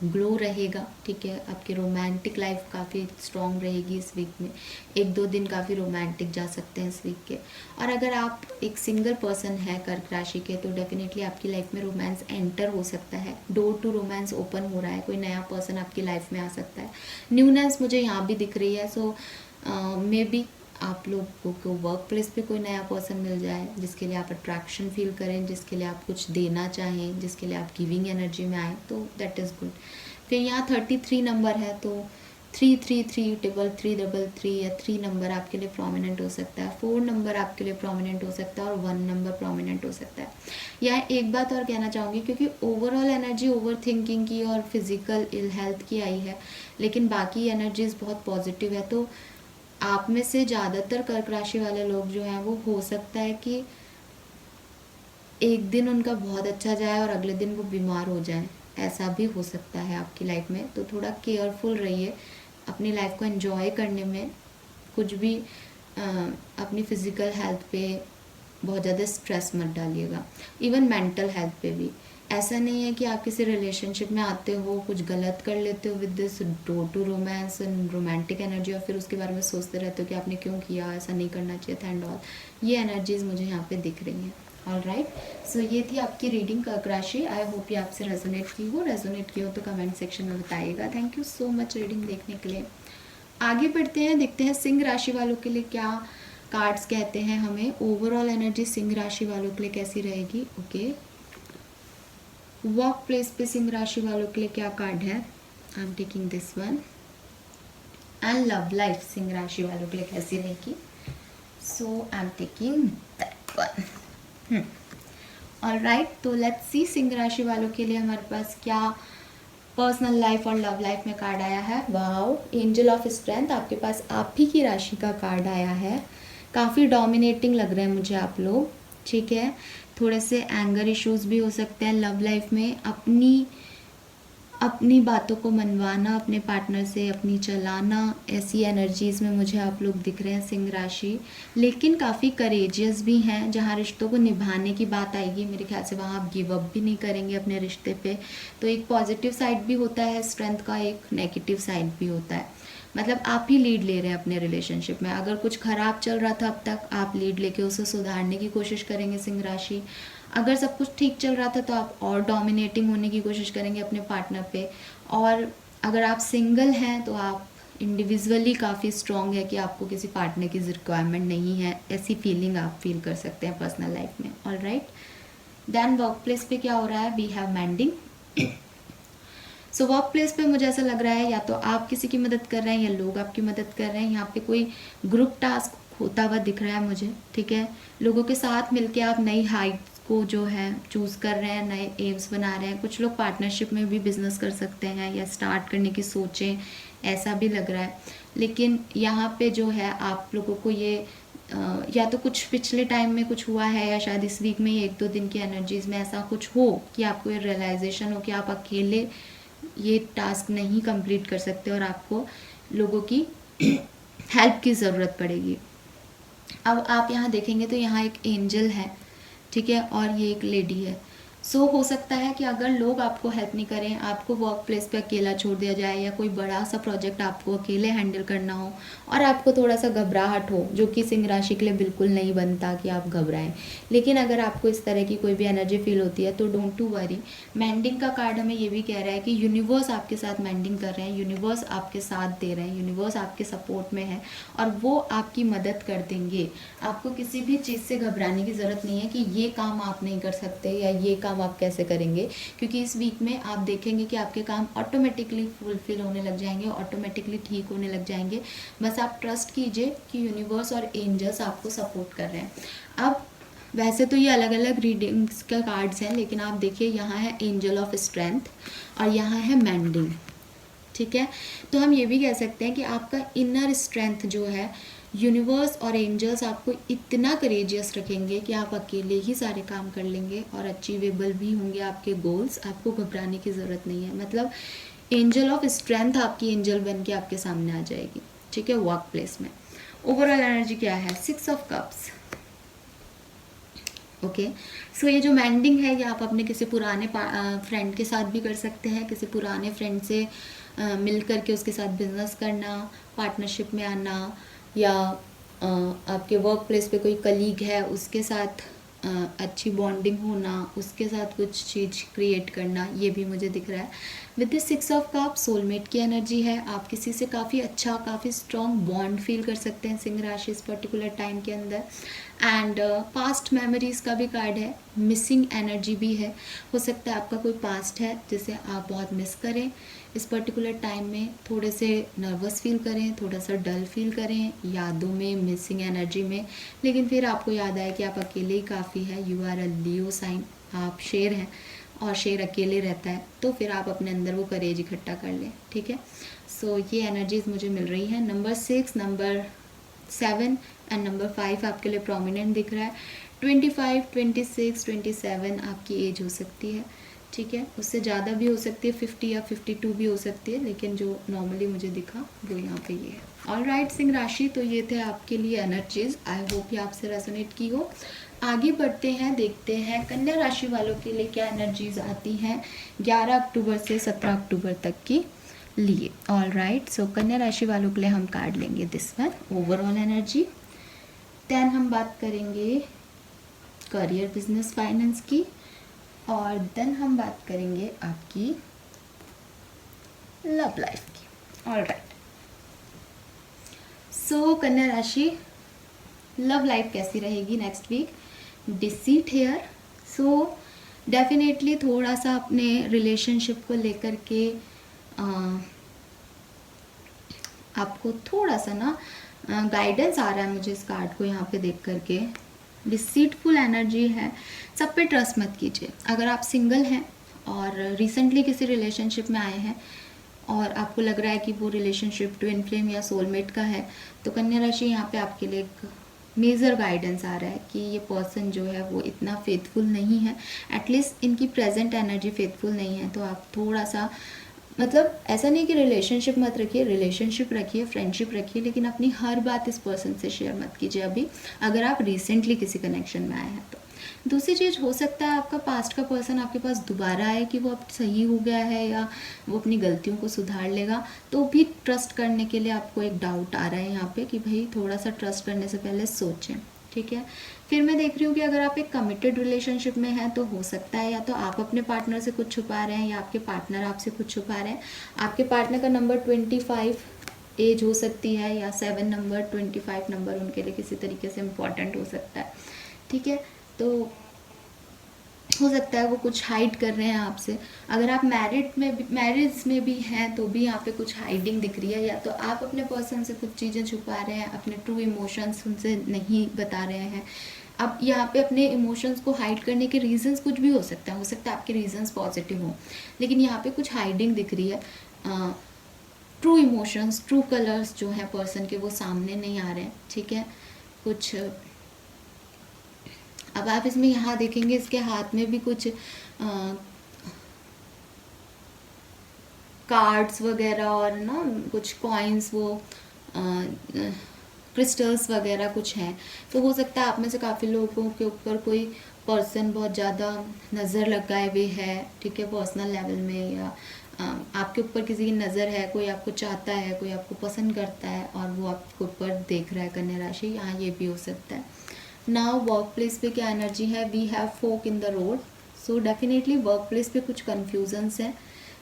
ग्लो रहेगा, ठीक है। आपकी रोमांटिक लाइफ काफ़ी स्ट्रॉन्ग रहेगी इस वीक में, 1-2 दिन काफ़ी रोमांटिक जा सकते हैं इस वीक के। और अगर आप एक सिंगल पर्सन है कर्क राशि के, तो डेफिनेटली आपकी लाइफ में रोमांस एंटर हो सकता है, डोर टू रोमांस ओपन हो रहा है, कोई नया पर्सन आपकी लाइफ में आ सकता है। न्यूनेस मुझे यहाँ भी दिख रही है, सो मे बी आप लोगों को वर्क प्लेस पे कोई नया पर्सन मिल जाए जिसके लिए आप अट्रैक्शन फील करें, जिसके लिए आप कुछ देना चाहें, जिसके लिए आप गिविंग एनर्जी में आए, तो दैट इज़ गुड। फिर यहाँ 33 नंबर है, तो 333 333 या 3 नंबर आपके लिए प्रोमिनेंट हो सकता है, 4 नंबर आपके लिए प्रोमिनेंट हो सकता है और 1 नंबर प्रोमिनेंट हो सकता है। यहाँ एक बात और कहना चाहूँगी, क्योंकि ओवरऑल एनर्जी ओवर थिंकिंग की और फिजिकल इल हेल्थ की आई है, लेकिन बाकी एनर्जीज बहुत पॉजिटिव है। तो आप में से ज़्यादातर कर्क राशि वाले लोग जो हैं, वो हो सकता है कि एक दिन उनका बहुत अच्छा जाए और अगले दिन वो बीमार हो जाए, ऐसा भी हो सकता है आपकी लाइफ में। तो थोड़ा केयरफुल रहिए अपनी लाइफ को एंजॉय करने में, कुछ भी अपनी फिज़िकल हेल्थ पे बहुत ज़्यादा स्ट्रेस मत डालिएगा, इवन मेंटल हेल्थ पे भी। ऐसा नहीं है कि आप किसी रिलेशनशिप में आते हो, कुछ गलत कर लेते हो with this door to romance and romantic energy, और फिर उसके बारे में सोचते रहते हो कि आपने क्यों किया, ऐसा नहीं करना चाहिए था एंड ऑल। ये एनर्जीज मुझे यहाँ पे दिख रही हैं। ऑल राइट, सो ये थी आपकी रीडिंग कर्क राशि। आई होप ये आपसे रेजोनेट की हो तो कमेंट सेक्शन में बताइएगा। Thank you so much reading देखने के लिए। आगे बढ़ते हैं, देखते हैं सिंह राशि वालों के लिए क्या कार्ड्स कहते हैं हमें। ओवरऑल एनर्जी सिंह राशि वालों के लिए कैसी रहेगी। ओके, वर्क प्लेस पे सिंह राशि वालों के लिए क्या कार्ड है। I am taking this one. And love life सिंह राशि वालों के लिए कैसी रहेगी। So I am taking that one. All right, तो लेट्स सी सिंह राशि वालों के लिए हमारे पास क्या पर्सनल लाइफ और लव लाइफ में कार्ड आया है। वाओ, एंजल ऑफ स्ट्रेंथ, आपके पास आप ही की राशि का कार्ड आया है। काफ़ी डोमिनेटिंग लग रहे हैं मुझे आप लोग, ठीक है। थोड़े से एंगर इश्यूज भी हो सकते हैं लव लाइफ में। अपनी बातों को मनवाना अपने पार्टनर से, अपनी चलाना, ऐसी एनर्जीज़ में मुझे आप लोग दिख रहे हैं सिंह राशि। लेकिन काफ़ी करेजियस भी हैं, जहाँ रिश्तों को निभाने की बात आएगी मेरे ख्याल से वहाँ आप गिव अप भी नहीं करेंगे अपने रिश्ते पे। तो एक पॉजिटिव साइड भी होता है स्ट्रेंथ का, एक नेगेटिव साइड भी होता है। मतलब आप ही लीड ले रहे हैं अपने रिलेशनशिप में। अगर कुछ ख़राब चल रहा था अब तक, आप लीड लेके उसे सुधारने की कोशिश करेंगे सिंह राशि। अगर सब कुछ ठीक चल रहा था तो आप और डोमिनेटिंग होने की कोशिश करेंगे अपने पार्टनर पे। और अगर आप सिंगल हैं तो आप इंडिविजुअली काफ़ी स्ट्रॉन्ग है कि आपको किसी पार्टनर की रिक्वायरमेंट नहीं है, ऐसी फीलिंग आप फील कर सकते हैं पर्सनल लाइफ में। All right, then work place पे क्या हो रहा है। We have mending. So work place पे मुझे ऐसा लग रहा है या तो आप किसी की मदद कर रहे हैं या लोग आपकी मदद कर रहे हैं। यहाँ पे कोई ग्रुप टास्क होता हुआ दिख रहा है मुझे, ठीक है। लोगों के साथ मिलके आप नई हाइट्स को जो है चूज़ कर रहे हैं, नए एम्स बना रहे हैं। कुछ लोग पार्टनरशिप में भी बिजनेस कर सकते हैं या स्टार्ट करने की सोचें, ऐसा भी लग रहा है। लेकिन यहाँ पे जो है आप लोगों को ये या तो कुछ पिछले टाइम में कुछ हुआ है या शायद इस वीक में ही 1-2 दिन की एनर्जीज में ऐसा कुछ हो कि आपको ये रियलाइजेशन हो कि आप अकेले ये टास्क नहीं कंप्लीट कर सकते और आपको लोगों की हेल्प की ज़रूरत पड़ेगी। अब आप यहाँ देखेंगे तो यहाँ एक एंजल है, ठीक है, और ये एक लेडी है। सो हो सकता है कि अगर लोग आपको हेल्प नहीं करें, आपको वर्क प्लेस पे अकेला छोड़ दिया जाए या कोई बड़ा सा प्रोजेक्ट आपको अकेले हैंडल करना हो और आपको थोड़ा सा घबराहट हो, जो कि सिंह राशि के लिए बिल्कुल नहीं बनता कि आप घबराएं। लेकिन अगर आपको इस तरह की कोई भी एनर्जी फील होती है तो डोंट टू वरी। मैंडिंग का कार्ड हमें ये भी कह रहा है कि यूनिवर्स आपके साथ मैंडिंग कर रहे हैं, यूनिवर्स आपके साथ दे रहे हैं, यूनिवर्स आपके सपोर्ट में है और वो आपकी मदद कर देंगे। आपको किसी भी चीज़ से घबराने की ज़रूरत नहीं है कि ये काम आप नहीं कर सकते या ये काम आप कैसे करेंगे, क्योंकि इस वीक में आप देखेंगे कि आपके काम ऑटोमेटिकली फुलफिल होने लग जाएंगे, ऑटोमेटिकली ठीक होने लग जाएंगे। बस आप ट्रस्ट कीजिए कि यूनिवर्स और एंजल्स आपको सपोर्ट कर रहे हैं। अब वैसे तो ये अलग अलग रीडिंग्स का कार्ड्स हैं, लेकिन आप देखिए यहाँ है एंजल ऑफ स्ट्रेंथ और यहाँ है मैंडिंग, ठीक है। तो हम ये भी कह सकते हैं कि आपका इनर स्ट्रेंथ जो है, यूनिवर्स और एंजल्स आपको इतना करेजियस रखेंगे कि आप अकेले ही सारे काम कर लेंगे और अचीवेबल भी होंगे आपके गोल्स। आपको घबराने की ज़रूरत नहीं है। मतलब एंजल ऑफ स्ट्रेंथ आपकी एंजल बन के आपके सामने आ जाएगी, ठीक है, वर्क प्लेस में। ओवरऑल एनर्जी क्या है। 6 ऑफ कप्स, ओके। सो ये जो मेंडिंग है ये आप अपने किसी पुराने फ्रेंड के साथ भी कर सकते हैं, किसी पुराने फ्रेंड से मिल करके उसके साथ बिजनेस करना, पार्टनरशिप में आना, या आपके वर्क प्लेस पे कोई कलीग है उसके साथ अच्छी बॉन्डिंग होना, उसके साथ कुछ चीज़ क्रिएट करना, ये भी मुझे दिख रहा है। With this 6 of cup soulmate की एनर्जी है, आप किसी से काफ़ी अच्छा, काफ़ी स्ट्रॉन्ग बॉन्ड फील कर सकते हैं सिंह राशि इस पर्टिकुलर टाइम के अंदर। एंड पास्ट मेमोरीज़ का भी कार्ड है, मिसिंग एनर्जी भी है। हो सकता है आपका कोई पास्ट है जिसे आप बहुत मिस करें इस पर्टिकुलर टाइम में, थोड़े से नर्वस फील करें, थोड़ा सा डल फील करें यादों में, मिसिंग एनर्जी में, लेकिन फिर आपको याद आए कि आप अकेले ही काफ़ी है। You are a Leo sign, आप शेर हैं और शेर अकेले रहता है, तो फिर आप अपने अंदर वो करेज इकट्ठा कर लें, ठीक है। सो ये एनर्जीज मुझे मिल रही हैं। नंबर 6, नंबर 7 एंड नंबर 5 आपके लिए प्रोमिनेंट दिख रहा है। 25, 26, 27 आपकी एज हो सकती है, ठीक है। उससे ज़्यादा भी हो सकती है, 50 या 52 भी हो सकती है, लेकिन जो नॉर्मली मुझे दिखा वो यहाँ पे ये है। ऑल राइट सिंह राशि, तो ये थे आपके लिए एनर्जीज। आई होप ये आपसे रेजोनेट की हो। आगे बढ़ते हैं, देखते हैं कन्या राशि वालों के लिए क्या एनर्जीज आती हैं 11 अक्टूबर से 17 अक्टूबर तक की लिए। ऑल राइट, सो कन्या राशि वालों के लिए हम कार्ड लेंगे this one, overall energy. Then हम बात करेंगे करियर, बिजनेस, फाइनेंस की, और देन हम बात करेंगे आपकी लव लाइफ की। ऑल राइट, सो कन्या राशि, लव लाइफ कैसी रहेगी next week? Deceit here. So definitely थोड़ा सा अपने रिलेशनशिप को लेकर के आपको थोड़ा सा ना गाइडेंस आ रहा है मुझे इस कार्ड को यहाँ पे देख करके। डिसीटफुल एनर्जी है, सब पे ट्रस्ट मत कीजिए। अगर आप सिंगल हैं और रिसेंटली किसी रिलेशनशिप में आए हैं और आपको लग रहा है कि वो रिलेशनशिप ट्विन फ्लेम या सोलमेट का है, तो कन्या राशि यहाँ पे आपके लिए एक मेजर गाइडेंस आ रहा है कि ये पर्सन जो है वो इतना फेथफुल नहीं है, एटलीस्ट इनकी प्रेजेंट एनर्जी फेथफुल नहीं है। तो आप थोड़ा सा, मतलब ऐसा नहीं कि रिलेशनशिप मत रखिए, रिलेशनशिप रखिए, फ्रेंडशिप रखिए, लेकिन अपनी हर बात इस पर्सन से शेयर मत कीजिए अभी, अगर आप रिसेंटली किसी कनेक्शन में आए हैं तो। दूसरी चीज़, हो सकता है आपका पास्ट का पर्सन आपके पास दोबारा आए कि वो अब सही हो गया है या वो अपनी गलतियों को सुधार लेगा, तो भी ट्रस्ट करने के लिए आपको एक डाउट आ रहा है यहाँ पे कि भाई थोड़ा सा ट्रस्ट करने से पहले सोचें, ठीक है। फिर मैं देख रही हूँ कि अगर आप एक कमिटेड रिलेशनशिप में हैं तो हो सकता है या तो आप अपने पार्टनर से कुछ छुपा रहे हैं या आपके पार्टनर आपसे कुछ छुपा रहे हैं। आपके पार्टनर का नंबर 25 एज हो सकती है, या 7 नंबर, 25 नंबर उनके लिए किसी तरीके से इम्पॉर्टेंट हो सकता है, ठीक है। तो हो सकता है वो कुछ हाइड कर रहे हैं आपसे। अगर आप मैरिज में भी हैं तो भी यहाँ पे कुछ हाइडिंग दिख रही है, या तो आप अपने पर्सन से कुछ चीज़ें छुपा रहे हैं, अपने ट्रू इमोशंस उनसे नहीं बता रहे हैं। अब यहाँ पे अपने इमोशंस को हाइड करने के रीजंस कुछ भी हो सकता है, आपके रीजंस पॉजिटिव हों, लेकिन यहाँ पे कुछ हाइडिंग दिख रही है। ट्रू इमोशंस, ट्रू कलर्स जो हैं पर्सन के, वो सामने नहीं आ रहे हैं, ठीक है। कुछ अब आप इसमें यहाँ देखेंगे इसके हाथ में भी कुछ कार्ड्स वगैरह और ना कुछ कॉइन्स, वो क्रिस्टल्स वगैरह कुछ हैं। तो हो सकता है आप में से काफ़ी लोगों के ऊपर कोई पर्सन बहुत ज़्यादा नज़र लगाए हुए है, ठीक है, पर्सनल लेवल में, या आपके ऊपर किसी की नज़र है, कोई आपको चाहता है, कोई आपको पसंद करता है और वो आपके ऊपर देख रहा है कन्या राशि, यहाँ ये भी हो सकता है। नाउ वर्क प्लेस पे क्या एनर्जी है? We have fork in the road. So definitely work place पे कुछ कन्फ्यूजन्स हैं,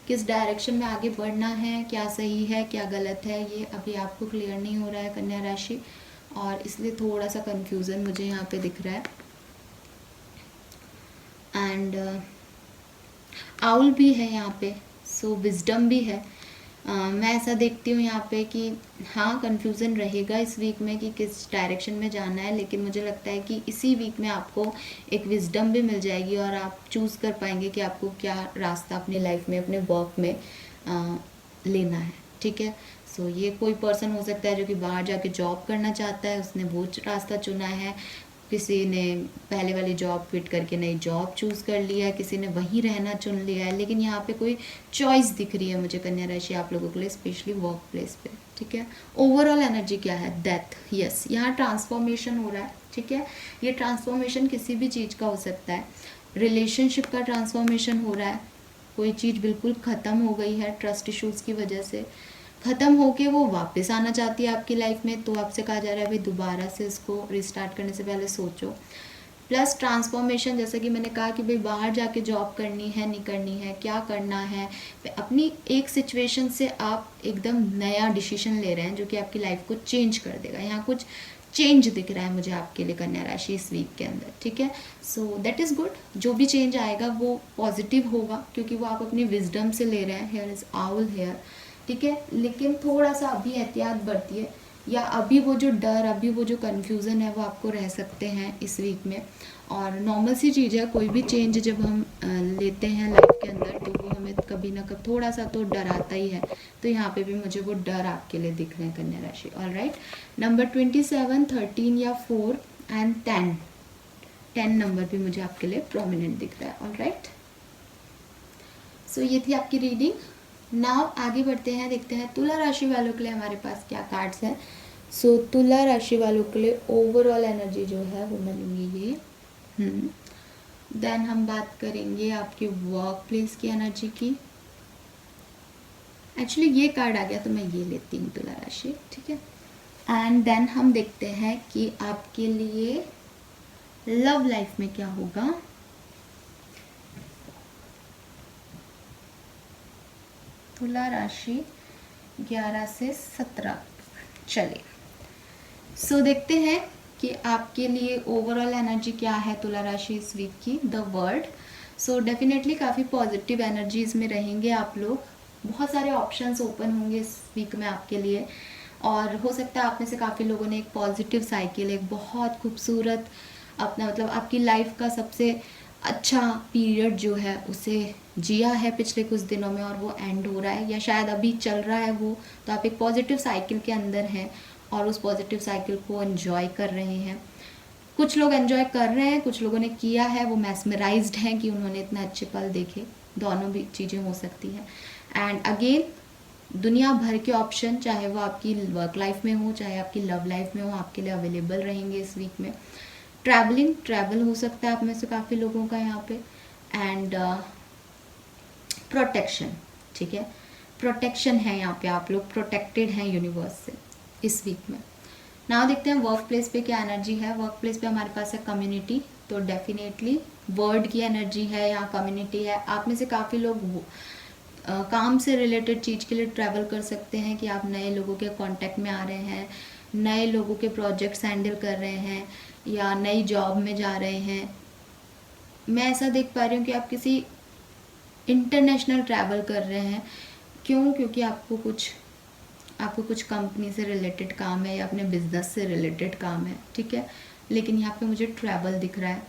किस डायरेक्शन में आगे बढ़ना है, क्या सही है क्या गलत है, ये अभी आपको क्लियर नहीं हो रहा है कन्या राशि, और इसलिए थोड़ा सा कन्फ्यूज़न मुझे यहाँ पे दिख रहा है। एंड आउल भी है यहाँ पे, सो विजडम भी है। मैं ऐसा देखती हूँ यहाँ पे कि हाँ कन्फ्यूज़न रहेगा इस वीक में कि किस डायरेक्शन में जाना है, लेकिन मुझे लगता है कि इसी वीक में आपको एक विजडम भी मिल जाएगी और आप चूज़ कर पाएंगे कि आपको क्या रास्ता अपनी लाइफ में, अपने वर्क में लेना है, ठीक है। सो ये कोई पर्सन हो सकता है जो कि बाहर जाके जॉब करना चाहता है, उसने वो रास्ता चुना है। किसी ने पहले वाली जॉब क्विट करके नई जॉब चूज़ कर लिया है, किसी ने वहीं रहना चुन लिया है, लेकिन यहाँ पे कोई चॉइस दिख रही है मुझे कन्या राशि आप लोगों के लिए, स्पेशली वर्क प्लेस पे। ठीक है, ओवरऑल एनर्जी क्या है? डेथ। यस, यहाँ ट्रांसफॉर्मेशन हो रहा है। ठीक है, ये ट्रांसफॉर्मेशन किसी भी चीज़ का हो सकता है। रिलेशनशिप का ट्रांसफॉर्मेशन हो रहा है, कोई चीज़ बिल्कुल ख़त्म हो गई है ट्रस्ट इश्यूज़ की वजह से, ख़त्म होके वो वापस आना चाहती है आपकी लाइफ में, तो आपसे कहा जा रहा है भाई दोबारा से इसको रिस्टार्ट करने से पहले सोचो। प्लस ट्रांसफॉर्मेशन, जैसा कि मैंने कहा कि भाई बाहर जाके जॉब करनी है नहीं करनी है, क्या करना है, अपनी एक सिचुएशन से आप एकदम नया डिसीजन ले रहे हैं जो कि आपकी लाइफ को चेंज कर देगा। यहाँ कुछ चेंज दिख रहा है मुझे आपके लिए कन्या राशि इस वीक के अंदर। ठीक है, सो दैट इज़ गुड। जो भी चेंज आएगा वो पॉजिटिव होगा, क्योंकि वो आप अपनी विजडम से ले रहे हैं। Here is owl here. ठीक है, लेकिन थोड़ा सा अभी एहतियात बरतिए, या अभी वो जो डर, अभी वो जो कन्फ्यूज़न है वो आपको रह सकते हैं इस वीक में। और नॉर्मल सी चीज़ है, कोई भी चेंज जब हम लेते हैं लाइफ के अंदर तो वो हमें कभी ना कभी थोड़ा सा तो डराता ही है। तो यहाँ पे भी मुझे वो डर आपके लिए दिख रहे हैं कन्या राशि। ऑलराइट, नंबर 27, 13 या 4 एंड 10 नंबर भी मुझे आपके लिए प्रोमिनेंट दिख रहा है। ऑलराइट, सो ये थी आपकी रीडिंग। नाउ आगे बढ़ते हैं, देखते हैं तुला राशि वालों के लिए हमारे पास क्या कार्ड्स हैं। सो तुला राशि वालों के लिए ओवरऑल एनर्जी जो है वो मैं लूँगी ये। देन हम बात करेंगे आपके वर्क प्लेस की एनर्जी की। एक्चुअली ये कार्ड आ गया तो मैं ये लेती हूँ, तुला राशि। ठीक है, एंड देन हम देखते हैं कि आपके लिए लव लाइफ में क्या होगा। तुला राशि 11 से 17। चलिए, सो देखते हैं कि आपके लिए ओवरऑल एनर्जी क्या है तुला राशि इस वीक की। The world. सो डेफिनेटली काफ़ी पॉजिटिव एनर्जीज में रहेंगे आप लोग, बहुत सारे ऑप्शंस ओपन होंगे इस वीक में आपके लिए, और हो सकता है आप में से काफ़ी लोगों ने एक पॉजिटिव साइकिल, एक बहुत खूबसूरत अपना मतलब आपकी लाइफ का सबसे अच्छा पीरियड जो है उसे जिया है पिछले कुछ दिनों में, और वो एंड हो रहा है या शायद अभी चल रहा है वो। तो आप एक पॉजिटिव साइकिल के अंदर हैं और उस पॉजिटिव साइकिल को एंजॉय कर रहे हैं। कुछ लोग एंजॉय कर रहे हैं, कुछ लोगों ने किया है, वो मैस्मराइज्ड हैं कि उन्होंने इतने अच्छे पल देखे। दोनों भी चीज़ें हो सकती हैं। एंड अगेन दुनिया भर के ऑप्शन, चाहे वो आपकी वर्क लाइफ में हो चाहे आपकी लव लाइफ में हो, आपके लिए अवेलेबल रहेंगे इस वीक में। ट्रैवल हो सकता है आप में से काफ़ी लोगों का यहाँ पे। एंड प्रोटेक्शन, ठीक है, प्रोटेक्शन है यहाँ पे, आप लोग प्रोटेक्टेड हैं यूनिवर्स से इस वीक में। नाउ देखते हैं वर्क प्लेस पे क्या एनर्जी है। वर्क प्लेस पे हमारे पास है कम्युनिटी, तो डेफिनेटली वर्ड की एनर्जी है, यहाँ कम्युनिटी है। आप में से काफ़ी लोग काम से रिलेटेड चीज़ के लिए ट्रैवल कर सकते हैं कि आप नए लोगों के कांटेक्ट में आ रहे हैं, नए लोगों के प्रोजेक्ट्स हैंडल कर रहे हैं, या नई जॉब में जा रहे हैं। मैं ऐसा देख पा रही हूँ कि आप किसी इंटरनेशनल ट्रैवल कर रहे हैं। क्यों? क्योंकि आपको कुछ कंपनी से रिलेटेड काम है या अपने बिजनेस से रिलेटेड काम है। ठीक है, लेकिन यहाँ पे मुझे ट्रैवल दिख रहा है।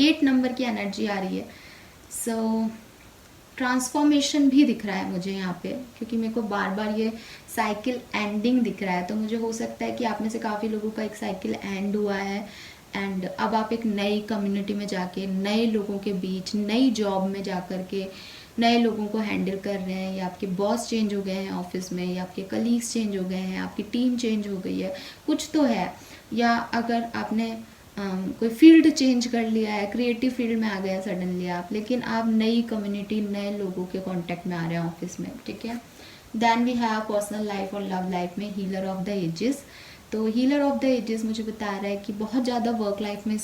8 नंबर की एनर्जी आ रही है। सो ट्रांसफॉर्मेशन भी दिख रहा है मुझे यहाँ पे, क्योंकि मेरे को बार बार ये साइकिल एंडिंग दिख रहा है। तो मुझे हो सकता है कि आप में से काफ़ी लोगों का एक साइकिल एंड हुआ है, एंड अब आप एक नई कम्युनिटी में जाके, नए लोगों के बीच, नई जॉब में जा कर के नए लोगों को हैंडल कर रहे हैं, या आपके बॉस चेंज हो गए हैं ऑफिस में, या आपके कलीग्स चेंज हो गए हैं, आपकी टीम चेंज हो गई है, कुछ तो है। या अगर आपने कोई फील्ड चेंज कर लिया है, क्रिएटिव फील्ड में आ गए सडनली आप, लेकिन आप नई कम्युनिटी, नए लोगों के कांटेक्ट में आ रहे हैं ऑफिस में। ठीक है, then we have personal life और लव लाइफ में हीलर ऑफ द एजेस। तो हीलर ऑफ द एजेस मुझे बता रहा है कि बहुत ज़्यादा वर्क लाइफ में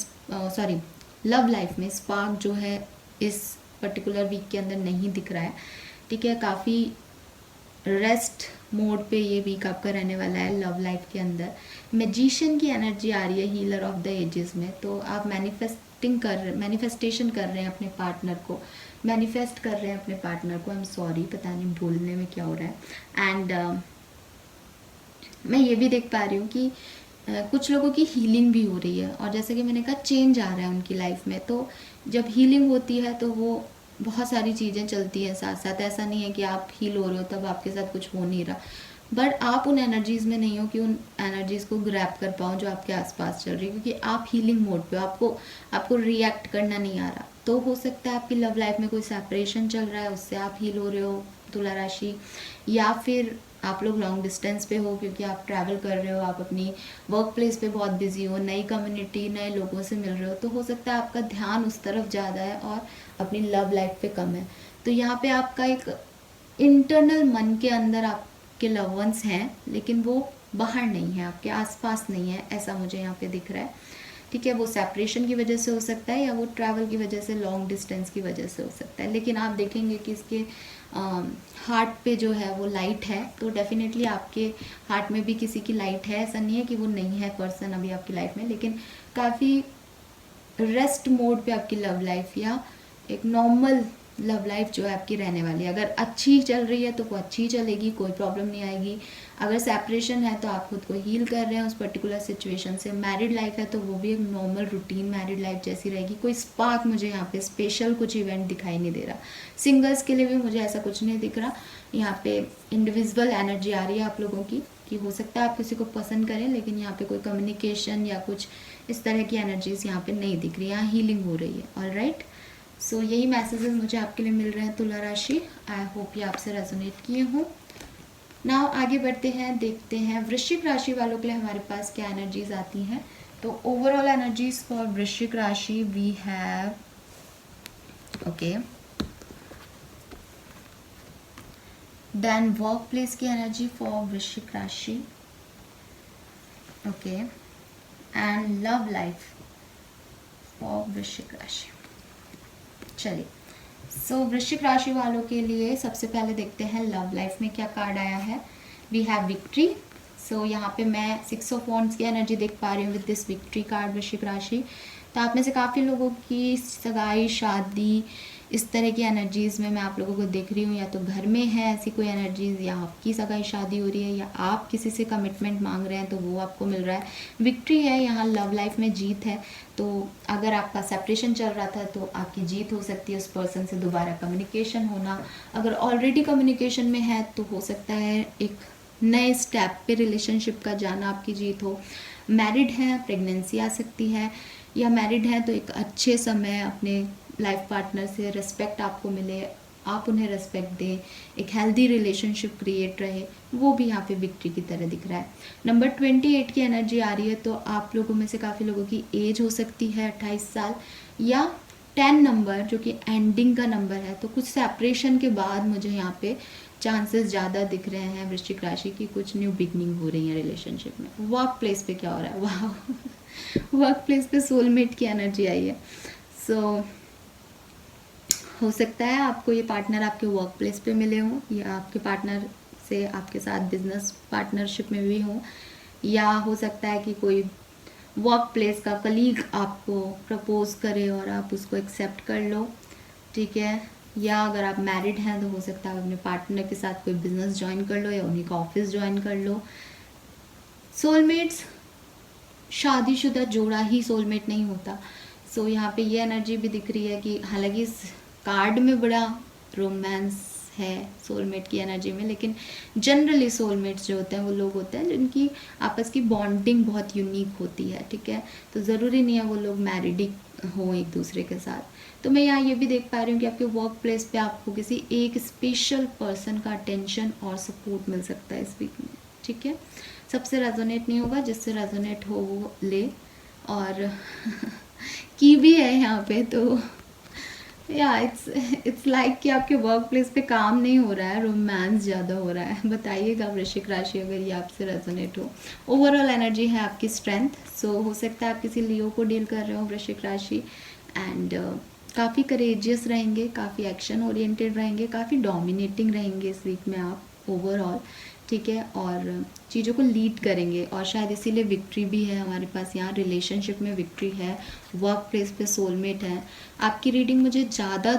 लव लाइफ में स्पार्क जो है इस पर्टिकुलर वीक के अंदर नहीं दिख रहा है। ठीक है, काफ़ी रेस्ट मोड पे ये वीक आपका रहने वाला है लव लाइफ के अंदर। मैजिशियन की एनर्जी आ रही है हीलर ऑफ द एजेस में। तो आप मैनिफेस्टेशन कर रहे हैं अपने पार्टनर को, मैनिफेस्ट कर रहे हैं अपने पार्टनर को। आई एम सॉरी, पता नहीं बोलने में क्या हो रहा है। एंड मैं ये भी देख पा रही हूँ कि कुछ लोगों की हीलिंग भी हो रही है, और जैसे कि मैंने कहा चेंज आ रहा है उनकी लाइफ में। तो जब हीलिंग होती है तो वो बहुत सारी चीज़ें चलती हैं साथ साथ। ऐसा नहीं है कि आप हील हो रहे हो तब आपके साथ कुछ हो नहीं रहा, बट आप उन एनर्जीज़ में नहीं हो कि उन एनर्जीज़ को ग्रैब कर पाओ जो आपके आसपास चल रही है, क्योंकि आप हीलिंग मोड पे हो, आपको रिएक्ट करना नहीं आ रहा। तो हो सकता है आपकी लव लाइफ में कोई सेपरेशन चल रहा है, उससे आप हील हो रहे हो तुला राशि, या फिर आप लोग लॉन्ग डिस्टेंस पे हो क्योंकि आप ट्रैवल कर रहे हो, आप अपनी वर्क प्लेस पे बहुत बिजी हो, नई कम्युनिटी नए लोगों से मिल रहे हो, तो हो सकता है आपका ध्यान उस तरफ ज़्यादा है और अपनी लव लाइफ पे कम है। तो यहाँ पे आपका एक इंटरनल मन के अंदर आपके लव वंस हैं, लेकिन वो बाहर नहीं है, आपके आसपास नहीं है, ऐसा मुझे यहाँ पे दिख रहा है। ठीक है, वो सेपरेशन की वजह से हो सकता है या वो ट्रैवल की वजह से, लॉन्ग डिस्टेंस की वजह से हो सकता है, लेकिन आप देखेंगे कि इसके हार्ट पे जो है वो लाइट है, तो डेफिनेटली आपके हार्ट में भी किसी की लाइट है। ऐसा नहीं है कि वो नहीं है पर्सन अभी आपकी लाइफ में, लेकिन काफ़ी रेस्ट मोड पे आपकी लव लाइफ या एक नॉर्मल लव लाइफ जो है आपकी रहने वाली है। अगर अच्छी चल रही है तो वो अच्छी ही चलेगी, कोई प्रॉब्लम नहीं आएगी। अगर सेपरेशन है तो आप खुद को हील कर रहे हैं उस पर्टिकुलर सिचुएशन से। मैरिड लाइफ है तो वो भी एक नॉर्मल रूटीन मैरिड लाइफ जैसी रहेगी। कोई स्पार्क मुझे यहाँ पे स्पेशल कुछ इवेंट दिखाई नहीं दे रहा। सिंगल्स के लिए भी मुझे ऐसा कुछ नहीं दिख रहा। यहाँ पे इंडिविजुअल एनर्जी आ रही है आप लोगों की, कि हो सकता है आप किसी को पसंद करें, लेकिन यहाँ पे कोई कम्युनिकेशन या कुछ इस तरह की एनर्जीज यहाँ पे नहीं दिख रही, यहाँ हीलिंग हो रही है। ऑल राइट, सो यही मैसेजेस मुझे आपके लिए मिल रहे हैं तुला राशि। आई होप ये आपसे रेजोनेट किए हों। नाउ आगे बढ़ते हैं, देखते हैं वृश्चिक राशि वालों के लिए हमारे पास क्या एनर्जीज आती हैं। तो ओवरऑल एनर्जीज फॉर वृश्चिक राशि we have, okay, then work place की एनर्जी फॉर वृश्चिक राशि, okay, and love life for वृश्चिक राशि। चलिए, सो वृश्चिक राशि वालों के लिए सबसे पहले देखते हैं लव लाइफ में क्या कार्ड आया है। We have victory. सो यहाँ पे मैं 6 ऑफ वॉन्ड्स की एनर्जी देख पा रही हूँ विद दिस विक्ट्री कार्ड वृश्चिक राशि। तो आप में से काफ़ी लोगों की सगाई, शादी, इस तरह की एनर्जीज़ में मैं आप लोगों को देख रही हूँ। या तो घर में है ऐसी कोई एनर्जीज़, या आपकी सगाई शादी हो रही है, या आप किसी से कमिटमेंट मांग रहे हैं तो वो आपको मिल रहा है। विक्ट्री है, यहाँ लव लाइफ में जीत है। तो अगर आपका सेपरेशन चल रहा था तो आपकी जीत हो सकती है, उस पर्सन से दोबारा कम्युनिकेशन होना। अगर ऑलरेडी कम्युनिकेशन में है तो हो सकता है एक नए स्टेप पे रिलेशनशिप का जाना आपकी जीत हो। मैरिड है, प्रेगनेंसी आ सकती है, या मैरिड है तो एक अच्छे समय अपने लाइफ पार्टनर से रिस्पेक्ट आपको मिले, आप उन्हें रिस्पेक्ट दें, एक हेल्दी रिलेशनशिप क्रिएट रहे, वो भी यहाँ पे विक्ट्री की तरह दिख रहा है। नंबर 28 की एनर्जी आ रही है, तो आप लोगों में से काफ़ी लोगों की एज हो सकती है 28 साल, या 10 नंबर जो कि एंडिंग का नंबर है। तो कुछ सेपरेशन के बाद मुझे यहाँ पे चांसेस ज़्यादा दिख रहे हैं वृश्चिक राशि की, कुछ न्यू बिगनिंग हो रही है रिलेशनशिप में। वर्क प्लेस पे क्या हो रहा है, वाह वर्क प्लेस पे सोलमेट की एनर्जी आई है। सो हो सकता है आपको ये पार्टनर आपके वर्क प्लेस पे मिले हों, या आपके पार्टनर से आपके साथ बिजनेस पार्टनरशिप में भी हों, या हो सकता है कि कोई वर्क प्लेस का कलीग आपको प्रपोज करे और आप उसको एक्सेप्ट कर लो, ठीक है। या अगर आप मैरिड हैं तो हो सकता है आप अपने पार्टनर के साथ कोई बिजनेस ज्वाइन कर लो या उन्हीं का ऑफिस ज्वाइन कर लो। सोलमेट्स, शादीशुदा जोड़ा ही सोलमेट नहीं होता। सो यहाँ पे ये एनर्जी भी दिख रही है कि हालांकि इस कार्ड में बड़ा रोमांस है सोलमेट की एनर्जी में, लेकिन जनरली सोलमेट्स जो होते हैं वो लोग होते हैं जिनकी आपस की बॉन्डिंग बहुत यूनिक होती है, ठीक है। तो ज़रूरी नहीं है वो लोग मैरिड ही हों एक दूसरे के साथ। तो मैं यहाँ ये भी देख पा रही हूँ कि आपके वर्क प्लेस पे आपको किसी एक स्पेशल पर्सन का अटेंशन और सपोर्ट मिल सकता है इस वीक में, ठीक है। सबसे रेजोनेट नहीं होगा, जिससे रेजोनेट हो वो ले। और की भी है यहाँ पे, तो या इट्स लाइक कि आपके वर्क प्लेस पे काम नहीं हो रहा है, रोमांस ज़्यादा हो रहा है। बताइएगा वृश्चिक राशि अगर ये आपसे रेजोनेट हो। ओवरऑल एनर्जी है आपकी स्ट्रेंथ। सो हो सकता है आप किसी लियो को डील कर रहे हो वृश्चिक राशि, एंड काफ़ी करेजियस रहेंगे, काफ़ी एक्शन ओरिएंटेड रहेंगे, काफ़ी डोमिनेटिंग रहेंगे इस वीक में आप ओवरऑल, ठीक है। और चीज़ों को लीड करेंगे, और शायद इसीलिए विक्ट्री भी है हमारे पास यहाँ। रिलेशनशिप में विक्ट्री है, वर्क प्लेस पे सोलमेट है। आपकी रीडिंग मुझे ज़्यादा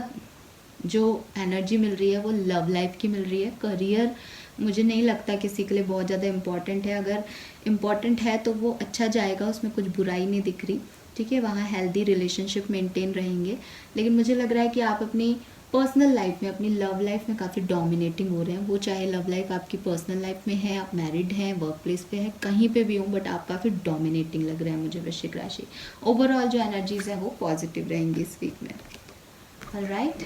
जो एनर्जी मिल रही है वो लव लाइफ की मिल रही है। करियर मुझे नहीं लगता किसी के लिए बहुत ज़्यादा इम्पॉर्टेंट है, अगर इम्पॉर्टेंट है तो वो अच्छा जाएगा, उसमें कुछ बुराई नहीं दिख रही, ठीक है। वहाँ हेल्दी रिलेशनशिप मेंटेन रहेंगे। लेकिन मुझे लग रहा है कि आप अपनी पर्सनल लाइफ में, अपनी लव लाइफ में काफ़ी डोमिनेटिंग हो रहे हैं। वो चाहे लव लाइफ आपकी पर्सनल लाइफ में है, आप मैरिड हैं, वर्क प्लेस पे हैं, कहीं पे भी हो, बट आप काफ़ी डोमिनेटिंग लग रहे हैं मुझे वृश्चिक राशि। ओवरऑल जो एनर्जीज हैं वो पॉजिटिव रहेंगी इस वीक में। ऑलराइट,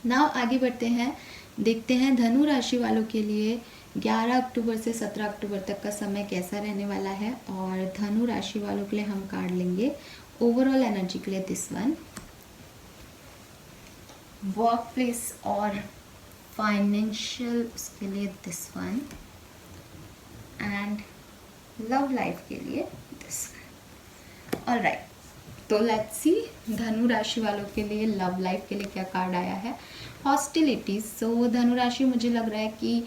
नाउ आगे बढ़ते हैं, देखते हैं धनु राशि वालों के लिए 11 अक्टूबर से 17 अक्टूबर तक का समय कैसा रहने वाला है। और धनु राशि वालों के लिए हम कार्ड लेंगे ओवरऑल एनर्जी के लिए दिस वन, वर्क प्लेस और फाइनेंशियल उसके लिए this one, and love life के लिए दिस वन। ऑलराइट, तो लेट्स सी धनु राशि वालों के लिए लव लाइफ के लिए क्या कार्ड आया है। हॉस्टिलिटीज। सो धनु राशि, मुझे लग रहा है कि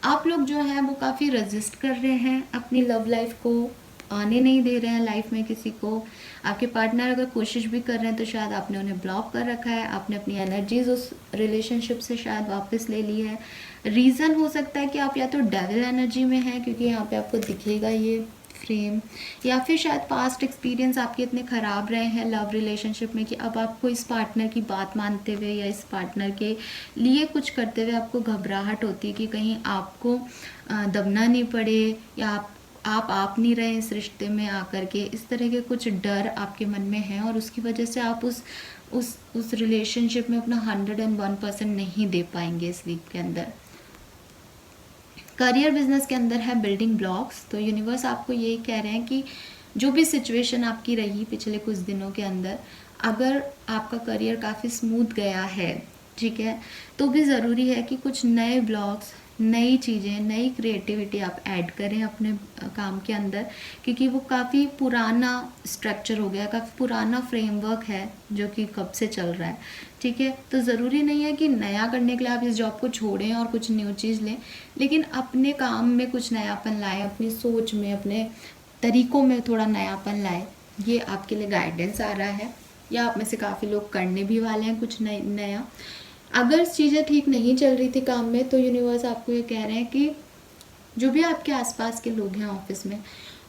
आप लोग जो है वो काफ़ी रेजिस्ट कर रहे हैं, अपनी लव लाइफ को आने नहीं दे रहे हैं लाइफ में किसी को। आपके पार्टनर अगर कोशिश भी कर रहे हैं तो शायद आपने उन्हें ब्लॉक कर रखा है, आपने अपनी एनर्जीज उस रिलेशनशिप से शायद वापस ले ली है। रीज़न हो सकता है कि आप या तो डेविल एनर्जी में हैं, क्योंकि यहाँ पे आपको दिखेगा ये फ्रेम, या फिर शायद पास्ट एक्सपीरियंस आपके इतने ख़राब रहे हैं लव रिलेशनशिप में कि अब आपको इस पार्टनर की बात मानते हुए या इस पार्टनर के लिए कुछ करते हुए आपको घबराहट होती है कि कहीं आपको दबना नहीं पड़े, या आप नहीं रहे इस रिश्ते में आकर के। इस तरह के कुछ डर आपके मन में हैं और उसकी वजह से आप उस रिलेशनशिप में अपना 101% नहीं दे पाएंगे इस वीक के अंदर। करियर बिजनेस के अंदर है बिल्डिंग ब्लॉक्स। तो यूनिवर्स आपको यही कह रहे हैं कि जो भी सिचुएशन आपकी रही पिछले कुछ दिनों के अंदर, अगर आपका करियर काफ़ी स्मूथ गया है, ठीक है, तो भी ज़रूरी है कि कुछ नए ब्लॉक्स, नई चीज़ें, नई क्रिएटिविटी आप ऐड करें अपने काम के अंदर, क्योंकि वो काफ़ी पुराना स्ट्रक्चर हो गया, काफ़ी पुराना फ्रेमवर्क है जो कि कब से चल रहा है, ठीक है। तो ज़रूरी नहीं है कि नया करने के लिए आप इस जॉब को छोड़ें और कुछ न्यू चीज़ लें, लेकिन अपने काम में कुछ नयापन लाएं, अपनी सोच में, अपने तरीक़ों में थोड़ा नयापन लाएं। ये आपके लिए गाइडेंस आ रहा है, या आप में से काफ़ी लोग करने भी वाले हैं कुछ नया। अगर चीज़ें ठीक नहीं चल रही थी काम में, तो यूनिवर्स आपको ये कह रहे हैं कि जो भी आपके आसपास के लोग हैं ऑफिस में,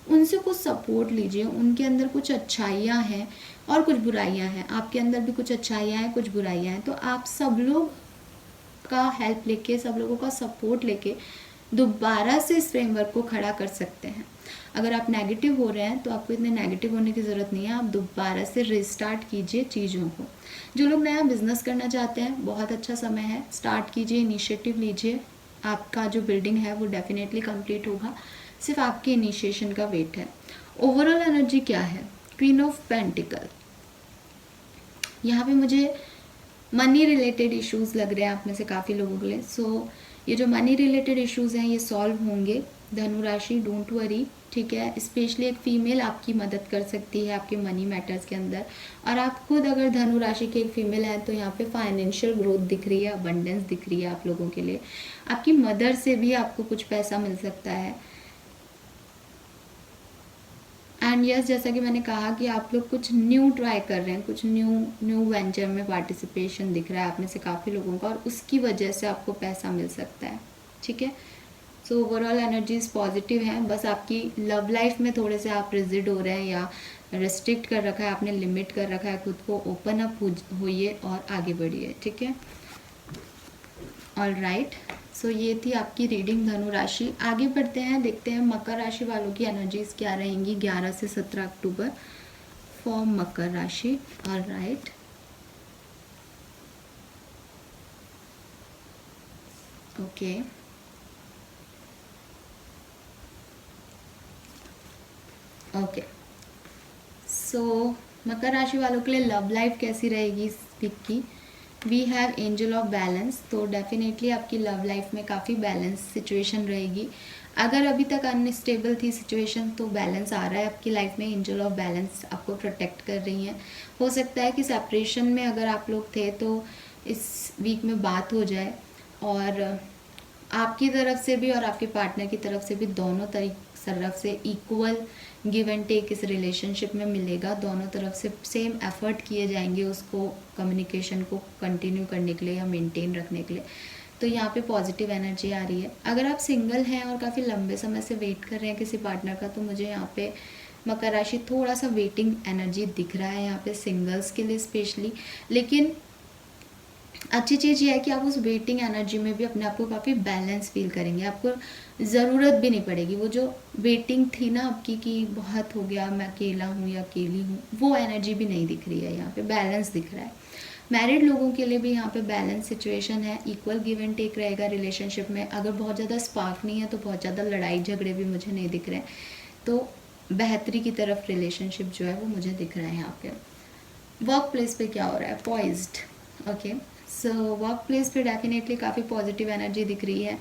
उनसे कुछ सपोर्ट लीजिए। उनके अंदर कुछ अच्छाइयाँ हैं और कुछ बुराइयाँ हैं, आपके अंदर भी कुछ अच्छाइयाँ हैं, कुछ बुराइयाँ हैं। तो आप सब लोग का हेल्प लेके, सब लोगों का सपोर्ट लेके दोबारा से इस फ्रेमवर्क को खड़ा कर सकते हैं। अगर आप नेगेटिव हो रहे हैं तो आपको इतने नेगेटिव होने की ज़रूरत नहीं है, आप दोबारा से रिस्टार्ट कीजिए चीज़ों को। जो लोग नया बिजनेस करना चाहते हैं, बहुत अच्छा समय है, स्टार्ट कीजिए, इनिशिएटिव लीजिए। आपका जो बिल्डिंग है वो डेफिनेटली कंप्लीट होगा, सिर्फ आपके इनिशिएशन का वेट है। ओवरऑल एनर्जी क्या है? Queen of pentacle. यहाँ पे मुझे मनी रिलेटेड इश्यूज लग रहे हैं आप में से काफ़ी लोगों के लिए। सो ये जो मनी रिलेटेड इश्यूज हैं ये सॉल्व होंगे। धनु राशि, डोंट वरी, ठीक है। स्पेशली एक फीमेल आपकी मदद कर सकती है आपके मनी मैटर्स के अंदर, और आप खुद अगर धनु राशि की एक फीमेल हैं तो यहाँ पे फाइनेंशियल ग्रोथ दिख रही है, अबंडेंस दिख रही है आप लोगों के लिए। आपकी मदर से भी आपको कुछ पैसा मिल सकता है। एंड यस, जैसा कि मैंने कहा कि आप लोग कुछ न्यू ट्राई कर रहे हैं, कुछ न्यू वेंचर में पार्टिसिपेशन दिख रहा है आप में से काफ़ी लोगों का, और उसकी वजह से आपको पैसा मिल सकता है, ठीक है। सो ओवरऑल एनर्जीज पॉजिटिव हैं, बस आपकी लव लाइफ में थोड़े से आप रिजिड हो रहे हैं या रेस्ट्रिक्ट कर रखा है आपने, लिमिट कर रखा है खुद को। ओपन अप होइए और आगे बढ़िए, ठीक है। ऑल राइट, सो ये थी आपकी रीडिंग धनु राशि। आगे बढ़ते हैं, देखते हैं मकर राशि वालों की एनर्जीज क्या रहेंगी 11 से 17 अक्टूबर फॉर मकर राशि। All right, okay, okay. So मकर राशि वालों के लिए लव लाइफ कैसी रहेगी इस वीक की? We have angel of balance. तो डेफिनेटली आपकी लव लाइफ में काफ़ी बैलेंस सिचुएशन रहेगी। अगर अभी तक अनस्टेबल थी सिचुएशन तो बैलेंस आ रहा है आपकी लाइफ में। एंजल ऑफ बैलेंस आपको प्रोटेक्ट कर रही हैं। हो सकता है कि सेपरेशन में अगर आप लोग थे तो इस वीक में बात हो जाए, और आपकी तरफ से भी और आपके पार्टनर की तरफ से भी, दोनों तरफ से इक्वल गिव एंड टेक इस रिलेशनशिप में मिलेगा। दोनों तरफ से सेम एफर्ट किए जाएंगे उसको, कम्युनिकेशन को कंटिन्यू करने के लिए या मेंटेन रखने के लिए। तो यहाँ पे पॉजिटिव एनर्जी आ रही है। अगर आप सिंगल हैं और काफ़ी लंबे समय से वेट कर रहे हैं किसी पार्टनर का, तो मुझे यहाँ पे मकर राशि थोड़ा सा वेटिंग एनर्जी दिख रहा है यहाँ पे सिंगल्स के लिए स्पेशली। लेकिन अच्छी चीज़ ये है कि आप उस वेटिंग एनर्जी में भी अपने आप को काफ़ी बैलेंस फील करेंगे, आपको ज़रूरत भी नहीं पड़ेगी। वो जो वेटिंग थी ना आपकी कि बहुत हो गया, मैं अकेला हूँ या अकेली हूँ, वो एनर्जी भी नहीं दिख रही है, यहाँ पे बैलेंस दिख रहा है। मैरिड लोगों के लिए भी यहाँ पे बैलेंस सिचुएशन है, इक्वल गिव एंड टेक रहेगा रिलेशनशिप में। अगर बहुत ज़्यादा स्पार्क नहीं है तो बहुत ज़्यादा लड़ाई झगड़े भी मुझे नहीं दिख रहे हैं, तो बेहतरी की तरफ रिलेशनशिप जो है वो मुझे दिख रहा है यहाँ पे। वर्क प्लेस पे क्या हो रहा है, पॉइज्ड। ओके, सो वर्क प्लेस पे डेफिनेटली काफ़ी पॉजिटिव एनर्जी दिख रही है।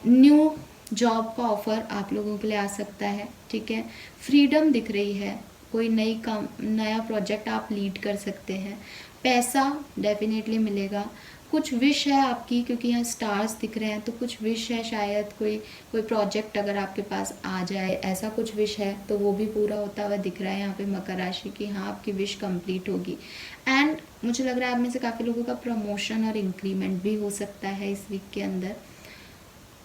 न्यू जॉब का ऑफर आप लोगों के लिए आ सकता है, ठीक है। फ्रीडम दिख रही है, कोई नया प्रोजेक्ट आप लीड कर सकते हैं। पैसा डेफिनेटली मिलेगा। कुछ विश है आपकी, क्योंकि यहाँ स्टार्स दिख रहे हैं, तो कुछ विश है, शायद कोई कोई प्रोजेक्ट अगर आपके पास आ जाए, ऐसा कुछ विश है तो वो भी पूरा होता हुआ दिख रहा है यहाँ पे मकर राशि की। हाँ, आपकी विश कंप्लीट होगी। एंड मुझे लग रहा है आप में से काफ़ी लोगों का प्रमोशन और इंक्रीमेंट भी हो सकता है इस वीक के अंदर।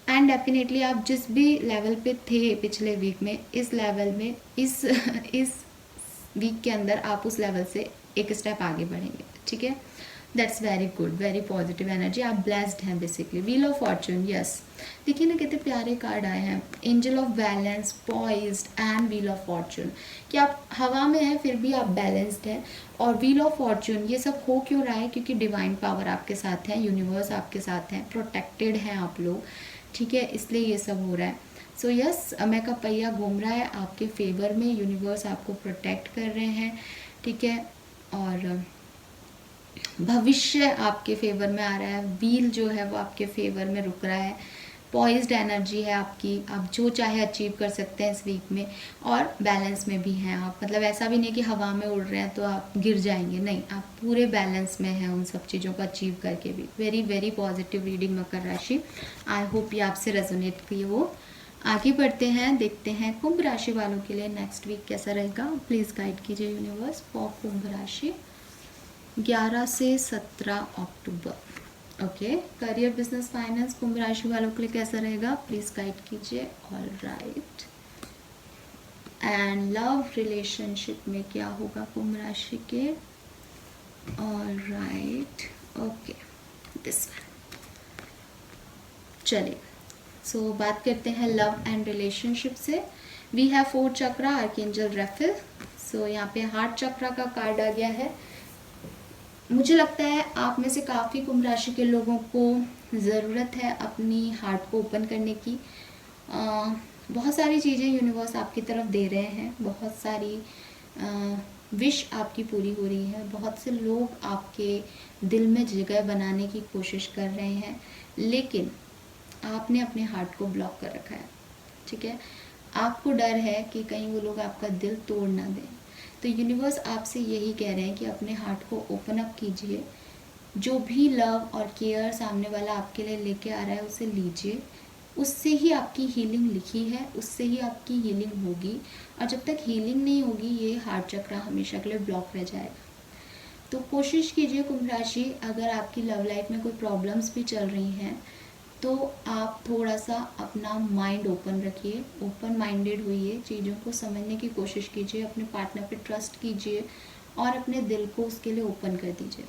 एंड डेफिनेटली आप जिस भी लेवल पे थे पिछले वीक में, इस लेवल में इस वीक के अंदर आप उस लेवल से एक स्टेप आगे बढ़ेंगे, ठीक है। That's very good, very positive energy. आप ब्लेस्ड हैं basically. Wheel of Fortune, yes, देखिए ना कितने प्यारे कार्ड आए हैं, angel of balance, poised and wheel of Fortune. कि आप हवा में हैं फिर भी आप बैलेंस्ड हैं। और व्हील ऑफ फॉर्चून, ये सब हो क्यों रहा है, क्योंकि डिवाइन पावर आपके साथ है, यूनिवर्स आपके साथ है, प्रोटेक्टेड हैं आप लोग, ठीक है, इसलिए ये सब हो रहा है। सो यस, समय का पहिया घूम रहा है आपके फेवर में, यूनिवर्स आपको प्रोटेक्ट कर रहे हैं, ठीक है। और भविष्य आपके फेवर में आ रहा है, व्हील जो है वो आपके फेवर में रुक रहा है। पॉइज्ड एनर्जी है आपकी, आप जो चाहे अचीव कर सकते हैं इस वीक में। और बैलेंस में भी हैं आप, मतलब ऐसा भी नहीं कि हवा में उड़ रहे हैं तो आप गिर जाएंगे, नहीं, आप पूरे बैलेंस में हैं उन सब चीज़ों को अचीव करके भी। वेरी वेरी पॉजिटिव रीडिंग मकर राशि। आई होप ये आपसे रेजोनेट की हो। आगे बढ़ते हैं, देखते हैं कुंभ राशि वालों के लिए नेक्स्ट वीक कैसा रहेगा। प्लीज़ गाइड कीजिए यूनिवर्स फॉर कुंभ राशि 11 से 17 अक्टूबर। ओके, करियर, बिजनेस, फाइनेंस कुंभ राशि वालों के लिए कैसा रहेगा, प्लीज गाइड कीजिए। All right, and love relationship में क्या होगा कुंभ राशि के। All right, okay, this one. चलिए, सो बात करते हैं लव एंड रिलेशनशिप से। We have 4 chakra, archangel Raphael. So यहाँ पे हार्ट चक्रा का कार्ड आ गया है। मुझे लगता है आप में से काफ़ी कुंभ राशि के लोगों को ज़रूरत है अपनी हार्ट को ओपन करने की। बहुत सारी चीज़ें यूनिवर्स आपकी तरफ दे रहे हैं, बहुत सारी विश आपकी पूरी हो रही है, बहुत से लोग आपके दिल में जगह बनाने की कोशिश कर रहे हैं, लेकिन आपने अपने हार्ट को ब्लॉक कर रखा है, ठीक है। आपको डर है कि कहीं वो लोग आपका दिल तोड़ ना दें। तो यूनिवर्स आपसे यही कह रहे हैं कि अपने हार्ट को ओपन अप कीजिए। जो भी लव और केयर सामने वाला आपके लिए लेके आ रहा है उसे लीजिए। उससे ही आपकी हीलिंग लिखी है, उससे ही आपकी हीलिंग होगी। और जब तक हीलिंग नहीं होगी ये हार्ट चक्र हमेशा के लिए ब्लॉक रह जाएगा। तो कोशिश कीजिए कुंभ राशि, अगर आपकी लव लाइफ में कोई प्रॉब्लम्स भी चल रही हैं तो आप थोड़ा सा अपना माइंड ओपन रखिए, ओपन माइंडेड होइए, चीज़ों को समझने की कोशिश कीजिए, अपने पार्टनर पे ट्रस्ट कीजिए और अपने दिल को उसके लिए ओपन कर दीजिए।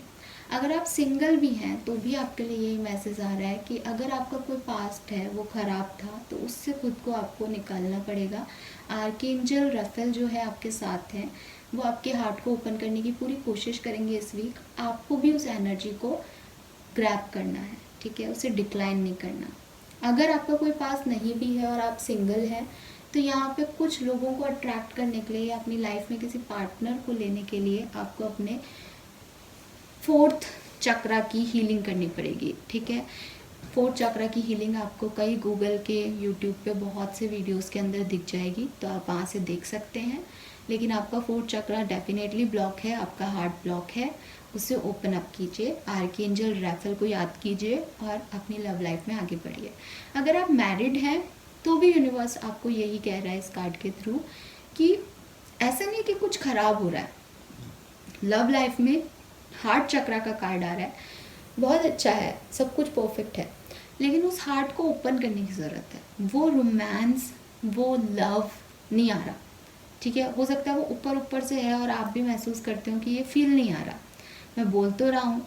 अगर आप सिंगल भी हैं तो भी आपके लिए यही मैसेज आ रहा है कि अगर आपका कोई पास्ट है वो ख़राब था तो उससे खुद को आपको निकालना पड़ेगा। आर्कएंजल रफेल जो है आपके साथ हैं, वो आपके हार्ट को ओपन करने की पूरी कोशिश करेंगे इस वीक। आपको भी उस एनर्जी को ग्रैब करना है, ठीक है, उसे डिक्लाइन नहीं करना। अगर आपका कोई पास नहीं भी है और आप सिंगल हैं तो यहाँ पे कुछ लोगों को अट्रैक्ट करने के लिए, अपनी लाइफ में किसी पार्टनर को लेने के लिए आपको अपने 4th चक्रा की हीलिंग करनी पड़ेगी, ठीक है। 4th चक्रा की हीलिंग आपको कई गूगल के, यूट्यूब पे बहुत से वीडियोस के अंदर दिख जाएगी, तो आप वहाँ से देख सकते हैं। लेकिन आपका 4th चक्रा डेफिनेटली ब्लॉक है, आपका हार्ट ब्लॉक है, उसे ओपन अप कीजिए। आर्कएंजल रैफेल को याद कीजिए और अपनी लव लाइफ में आगे बढ़िए। अगर आप मैरिड हैं तो भी यूनिवर्स आपको यही कह रहा है इस कार्ड के थ्रू कि ऐसा नहीं कि कुछ ख़राब हो रहा है लव लाइफ में। हार्ट चक्रा का कार्ड आ रहा है, बहुत अच्छा है, सब कुछ परफेक्ट है, लेकिन उस हार्ट को ओपन करने की ज़रूरत है। वो रोमांस, वो लव नहीं आ रहा, ठीक है। हो सकता है वो ऊपर ऊपर से है और आप भी महसूस करते हो कि ये फील नहीं आ रहा। मैं बोल तो रहा हूँ,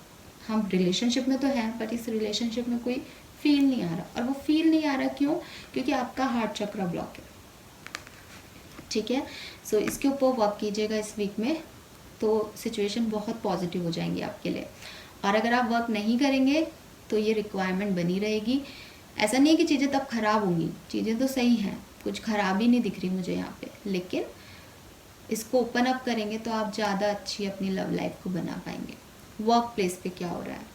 हम रिलेशनशिप में तो हैं पर इस रिलेशनशिप में कोई फील नहीं आ रहा। और वो फील नहीं आ रहा क्यों? क्योंकि आपका हार्ट चक्र ब्लॉक है। ठीक है, सो इसके ऊपर वर्क कीजिएगा इस वीक में, तो सिचुएशन बहुत पॉजिटिव हो जाएंगी आपके लिए। और अगर आप वर्क नहीं करेंगे तो ये रिक्वायरमेंट बनी रहेगी। ऐसा नहीं है कि चीज़ें तब खराब होंगी, चीज़ें तो सही हैं, कुछ खराबी नहीं दिख रही मुझे यहाँ पे, लेकिन इसको ओपन अप करेंगे तो आप ज़्यादा अच्छी अपनी लव लाइफ को बना पाएंगे। वर्क प्लेस पे क्या हो रहा है?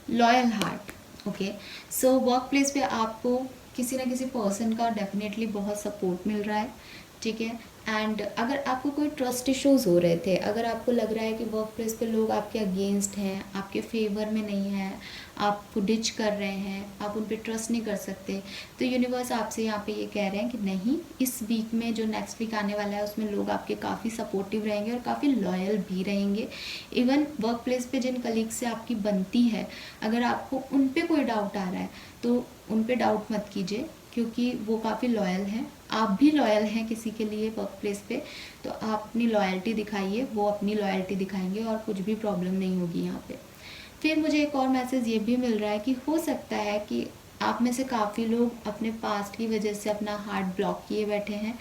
Loyal heart. ओके, सो वर्क प्लेस पे आपको किसी ना किसी पर्सन का डेफिनेटली बहुत सपोर्ट मिल रहा है। ठीक है, एंड अगर आपको कोई ट्रस्ट इश्यूज़ हो रहे थे, अगर आपको लग रहा है कि वर्क प्लेस पे लोग आपके अगेंस्ट हैं, आपके फेवर में नहीं हैं, आपको डिच कर रहे हैं, आप उन पर ट्रस्ट नहीं कर सकते, तो यूनिवर्स आपसे यहाँ पे ये कह रहे हैं कि नहीं, इस वीक में जो नेक्स्ट वीक आने वाला है उसमें लोग आपके काफ़ी सपोर्टिव रहेंगे और काफ़ी लॉयल भी रहेंगे। इवन वर्क प्लेस पे जिन कलीग से आपकी बनती है, अगर आपको उन पे कोई डाउट आ रहा है तो उन पे डाउट मत कीजिए, क्योंकि वो काफ़ी लॉयल हैं, आप भी लॉयल हैं किसी के लिए वर्क प्लेस पे, तो आप अपनी लॉयल्टी दिखाइए, वो अपनी लॉयल्टी दिखाएंगे और कुछ भी प्रॉब्लम नहीं होगी यहाँ पे। फिर मुझे एक और मैसेज ये भी मिल रहा है कि हो सकता है कि आप में से काफ़ी लोग अपने पास्ट की वजह से अपना हार्ट ब्लॉक किए बैठे हैं,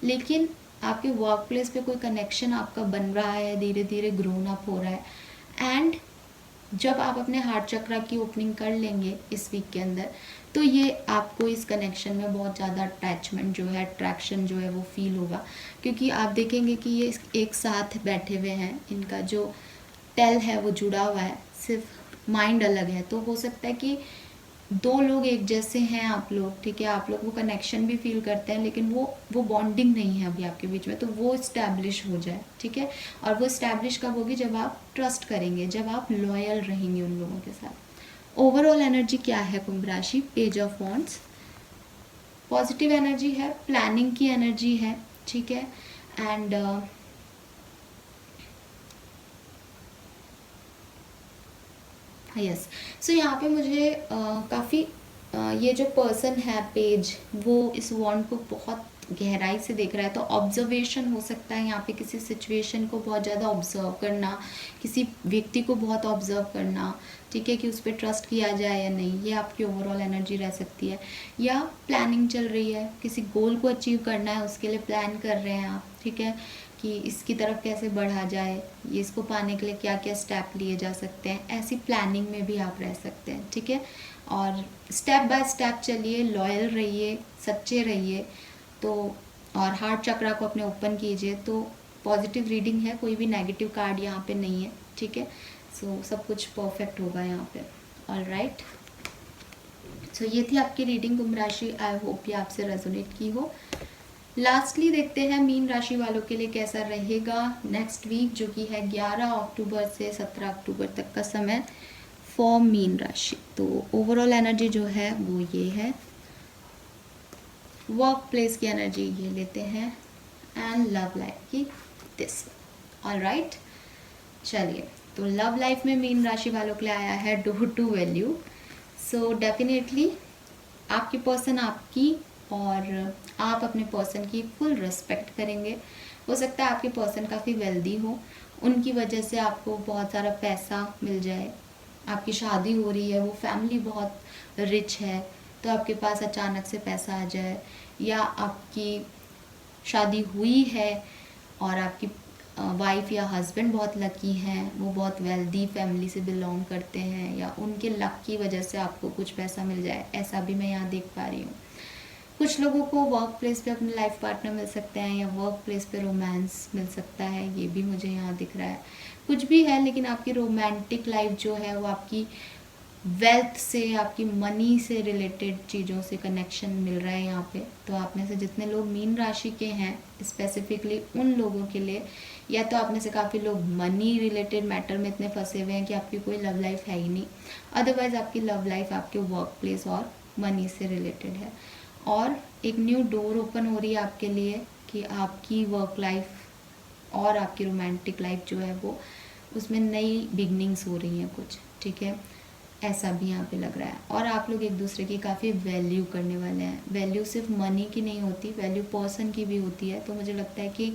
लेकिन आपके वर्क प्लेस पे कोई कनेक्शन आपका बन रहा है, धीरे धीरे ग्रोन अप हो रहा है। एंड जब आप अपने हार्ट चक्र की ओपनिंग कर लेंगे इस वीक के अंदर, तो ये आपको इस कनेक्शन में बहुत ज़्यादा अटैचमेंट जो है, अट्रैक्शन जो है वो फील होगा, क्योंकि आप देखेंगे कि ये एक साथ बैठे हुए हैं, इनका जो टेल है वो जुड़ा हुआ है, सिर्फ माइंड अलग है। तो हो सकता है कि दो लोग एक जैसे हैं आप लोग, ठीक है, आप लोग वो कनेक्शन भी फील करते हैं, लेकिन वो बॉन्डिंग नहीं है अभी आपके बीच में, तो वो इस्टेब्लिश हो जाए। ठीक है, और वो इस्टेब्लिश कब होगी? जब आप ट्रस्ट करेंगे, जब आप लॉयल रहेंगे उन लोगों के साथ। ओवरऑल एनर्जी क्या है कुंभ राशि? Page of wands, positive energy है, प्लानिंग की एनर्जी है। ठीक है, एंड यस, सो यहाँ पे मुझे काफ़ी ये जो पर्सन है पेज, वो इस वॉन्ड को बहुत गहराई से देख रहा है, तो ऑब्जर्वेशन हो सकता है यहाँ पे, किसी सिचुएशन को बहुत ज़्यादा ऑब्जर्व करना, किसी व्यक्ति को बहुत ऑब्जर्व करना, ठीक है, कि उस पर ट्रस्ट किया जाए या नहीं, ये आपकी ओवरऑल एनर्जी रह सकती है। या प्लानिंग चल रही है, किसी गोल को अचीव करना है, उसके लिए प्लान कर रहे हैं आप, ठीक है, कि इसकी तरफ कैसे बढ़ा जाए, ये इसको पाने के लिए क्या क्या स्टेप लिए जा सकते हैं, ऐसी प्लानिंग में भी आप रह सकते हैं। ठीक है, और स्टेप बाय स्टेप चलिए, लॉयल रहिए, सच्चे रहिए, तो और हार्ट चक्रा को अपने ओपन कीजिए। तो पॉजिटिव रीडिंग है, कोई भी नेगेटिव कार्ड यहाँ पे नहीं है। ठीक है, सो सब कुछ परफेक्ट होगा यहाँ पे। ऑल राइट, सो ये थी आपकी रीडिंग कुंभ राशि। आई होप ये आपसे रेजोनेट की हो। लास्टली देखते हैं मीन राशि वालों के लिए कैसा रहेगा नेक्स्ट वीक, जो कि है 11 अक्टूबर से 17 अक्टूबर तक का समय फॉर मीन राशि। तो ओवरऑल एनर्जी जो है वो ये है, वर्क प्लेस की एनर्जी ये लेते हैं, एंड लव लाइफ की दिस। ऑल राइट, चलिए, तो लव लाइफ में मीन राशि वालों के लिए आया है due to value. So definitely आपकी पर्सन आपकी और आप अपने पर्सन की फुल रिस्पेक्ट करेंगे। हो सकता है आपके पर्सन काफ़ी वेल्दी हो, उनकी वजह से आपको बहुत सारा पैसा मिल जाए, आपकी शादी हो रही है, वो फैमिली बहुत रिच है, तो आपके पास अचानक से पैसा आ जाए, या आपकी शादी हुई है और आपकी वाइफ या हस्बैंड बहुत लकी हैं, वो बहुत वेल्दी फैमिली से बिलोंग करते हैं, या उनके लक की वजह से आपको कुछ पैसा मिल जाए, ऐसा भी मैं यहाँ देख पा रही हूँ। कुछ लोगों को वर्क प्लेस पे अपने लाइफ पार्टनर मिल सकते हैं, या वर्क प्लेस पे रोमांस मिल सकता है, ये भी मुझे यहाँ दिख रहा है। कुछ भी है, लेकिन आपकी रोमांटिक लाइफ जो है वो आपकी वेल्थ से, आपकी मनी से रिलेटेड चीज़ों से कनेक्शन मिल रहा है यहाँ पे। तो आप में से जितने लोग मीन राशि के हैं, स्पेसिफिकली उन लोगों के लिए, या तो आप में से काफ़ी लोग मनी रिलेटेड मैटर में इतने फंसे हुए हैं कि आपकी कोई लव लाइफ है ही नहीं, अदरवाइज़ आपकी लव लाइफ आपके वर्क प्लेस और मनी से रिलेटेड है। और एक न्यू डोर ओपन हो रही है आपके लिए कि आपकी वर्क लाइफ और आपकी रोमांटिक लाइफ जो है वो, उसमें नई बिगनिंग्स हो रही हैं कुछ। ठीक है, ऐसा भी यहाँ पे लग रहा है। और आप लोग एक दूसरे की काफ़ी वैल्यू करने वाले हैं। वैल्यू सिर्फ मनी की नहीं होती, वैल्यू पर्सन की भी होती है। तो मुझे लगता है कि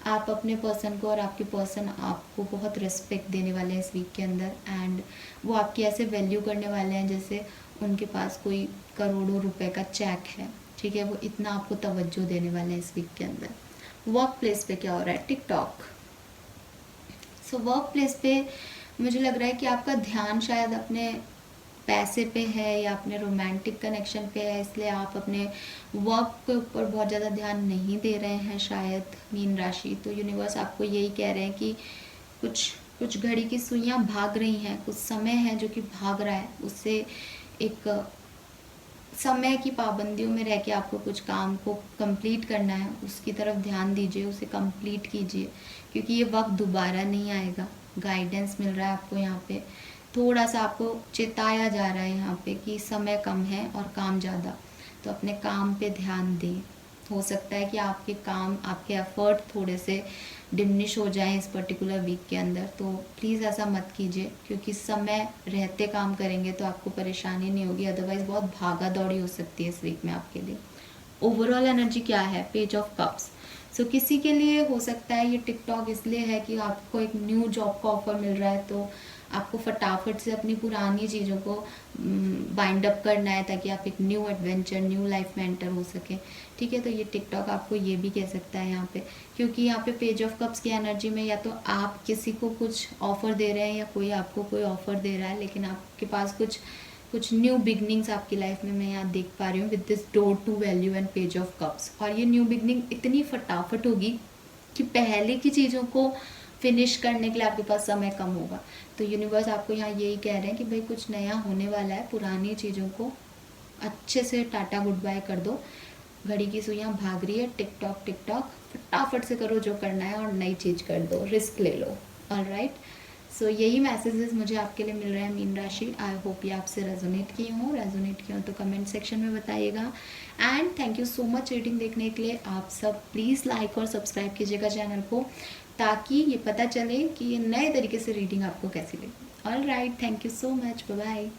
आप अपने पर्सन को और आपके पर्सन आपको बहुत रिस्पेक्ट देने वाले हैं इस वीक के अंदर, एंड वो आपकी ऐसे वैल्यू करने वाले हैं जैसे उनके पास कोई करोड़ों रुपए का चेक है, ठीक है। वो इतना आपको तवज्जो देने वाले हैं इस वीक के अंदर। वर्क प्लेस पे क्या हो रहा है, टिकटॉक। सो वर्क प्लेस पे मुझे लग रहा है कि आपका ध्यान शायद अपने पैसे पे है या अपने रोमांटिक कनेक्शन पे है, इसलिए आप अपने वर्क के ऊपर बहुत ज़्यादा ध्यान नहीं दे रहे हैं शायद, मीन राशि। तो यूनिवर्स आपको यही कह रहे हैं कि कुछ कुछ घड़ी की सुइयां भाग रही हैं, कुछ समय है जो कि भाग रहा है, उससे एक समय की पाबंदियों में रह के आपको कुछ काम को कंप्लीट करना है, उसकी तरफ ध्यान दीजिए, उसे कंप्लीट कीजिए, क्योंकि ये वक्त दोबारा नहीं आएगा। गाइडेंस मिल रहा है आपको यहाँ पे, थोड़ा सा आपको चेताया जा रहा है यहाँ पे कि समय कम है और काम ज़्यादा, तो अपने काम पे ध्यान दें। हो सकता है कि आपके काम, आपके एफर्ट थोड़े से डिमिनिश हो जाएं इस पर्टिकुलर वीक के अंदर, तो प्लीज़ ऐसा मत कीजिए, क्योंकि समय रहते काम करेंगे तो आपको परेशानी नहीं होगी, अदरवाइज़ बहुत भागा दौड़ी हो सकती है इस वीक में आपके लिए। ओवरऑल एनर्जी क्या है, पेज ऑफ कप्स। सो किसी के लिए हो सकता है ये टिकटॉक इसलिए है कि आपको एक न्यू जॉब का ऑफर मिल रहा है, तो आपको फटाफट से अपनी पुरानी चीज़ों को बाइंड अप करना है ताकि आप एक न्यू एडवेंचर, न्यू लाइफ में एंटर हो सके, ठीक है। तो ये टिकटॉक आपको ये भी कह सकता है यहाँ पे, क्योंकि यहाँ पे पेज ऑफ कप्स की एनर्जी में या तो आप किसी को कुछ ऑफ़र दे रहे हैं या कोई आपको कोई ऑफ़र दे रहा है, लेकिन आपके पास कुछ कुछ न्यू बिगनिंग्स आपकी लाइफ में मैं यहाँ देख पा रही हूँ with this door to value and page of cups. और ये न्यू बिगनिंग इतनी फटाफट होगी कि पहले की चीज़ों को फिनिश करने के लिए आपके पास समय कम होगा। तो यूनिवर्स आपको यहाँ यही कह रहे हैं कि भाई कुछ नया होने वाला है, पुरानी चीज़ों को अच्छे से टाटा गुड बाय कर दो। घड़ी की सुइयाँ भाग रही है, टिकटॉक टिकटॉक, फटाफट से करो जो करना है और नई चीज़ कर दो, रिस्क ले लो। ऑलराइट, सो यही मैसेजेस मुझे आपके लिए मिल रहे हैं मीन राशि। आई होप ये आपसे रेजोनेट किए हों तो कमेंट सेक्शन में बताइएगा। And thank you so much reading देखने के लिए। आप सब प्लीज़ लाइक और सब्सक्राइब कीजिएगा चैनल को, ताकि ये पता चले कि ये नए तरीके से रीडिंग आपको कैसी लगी। All right, thank you so much, bye bye.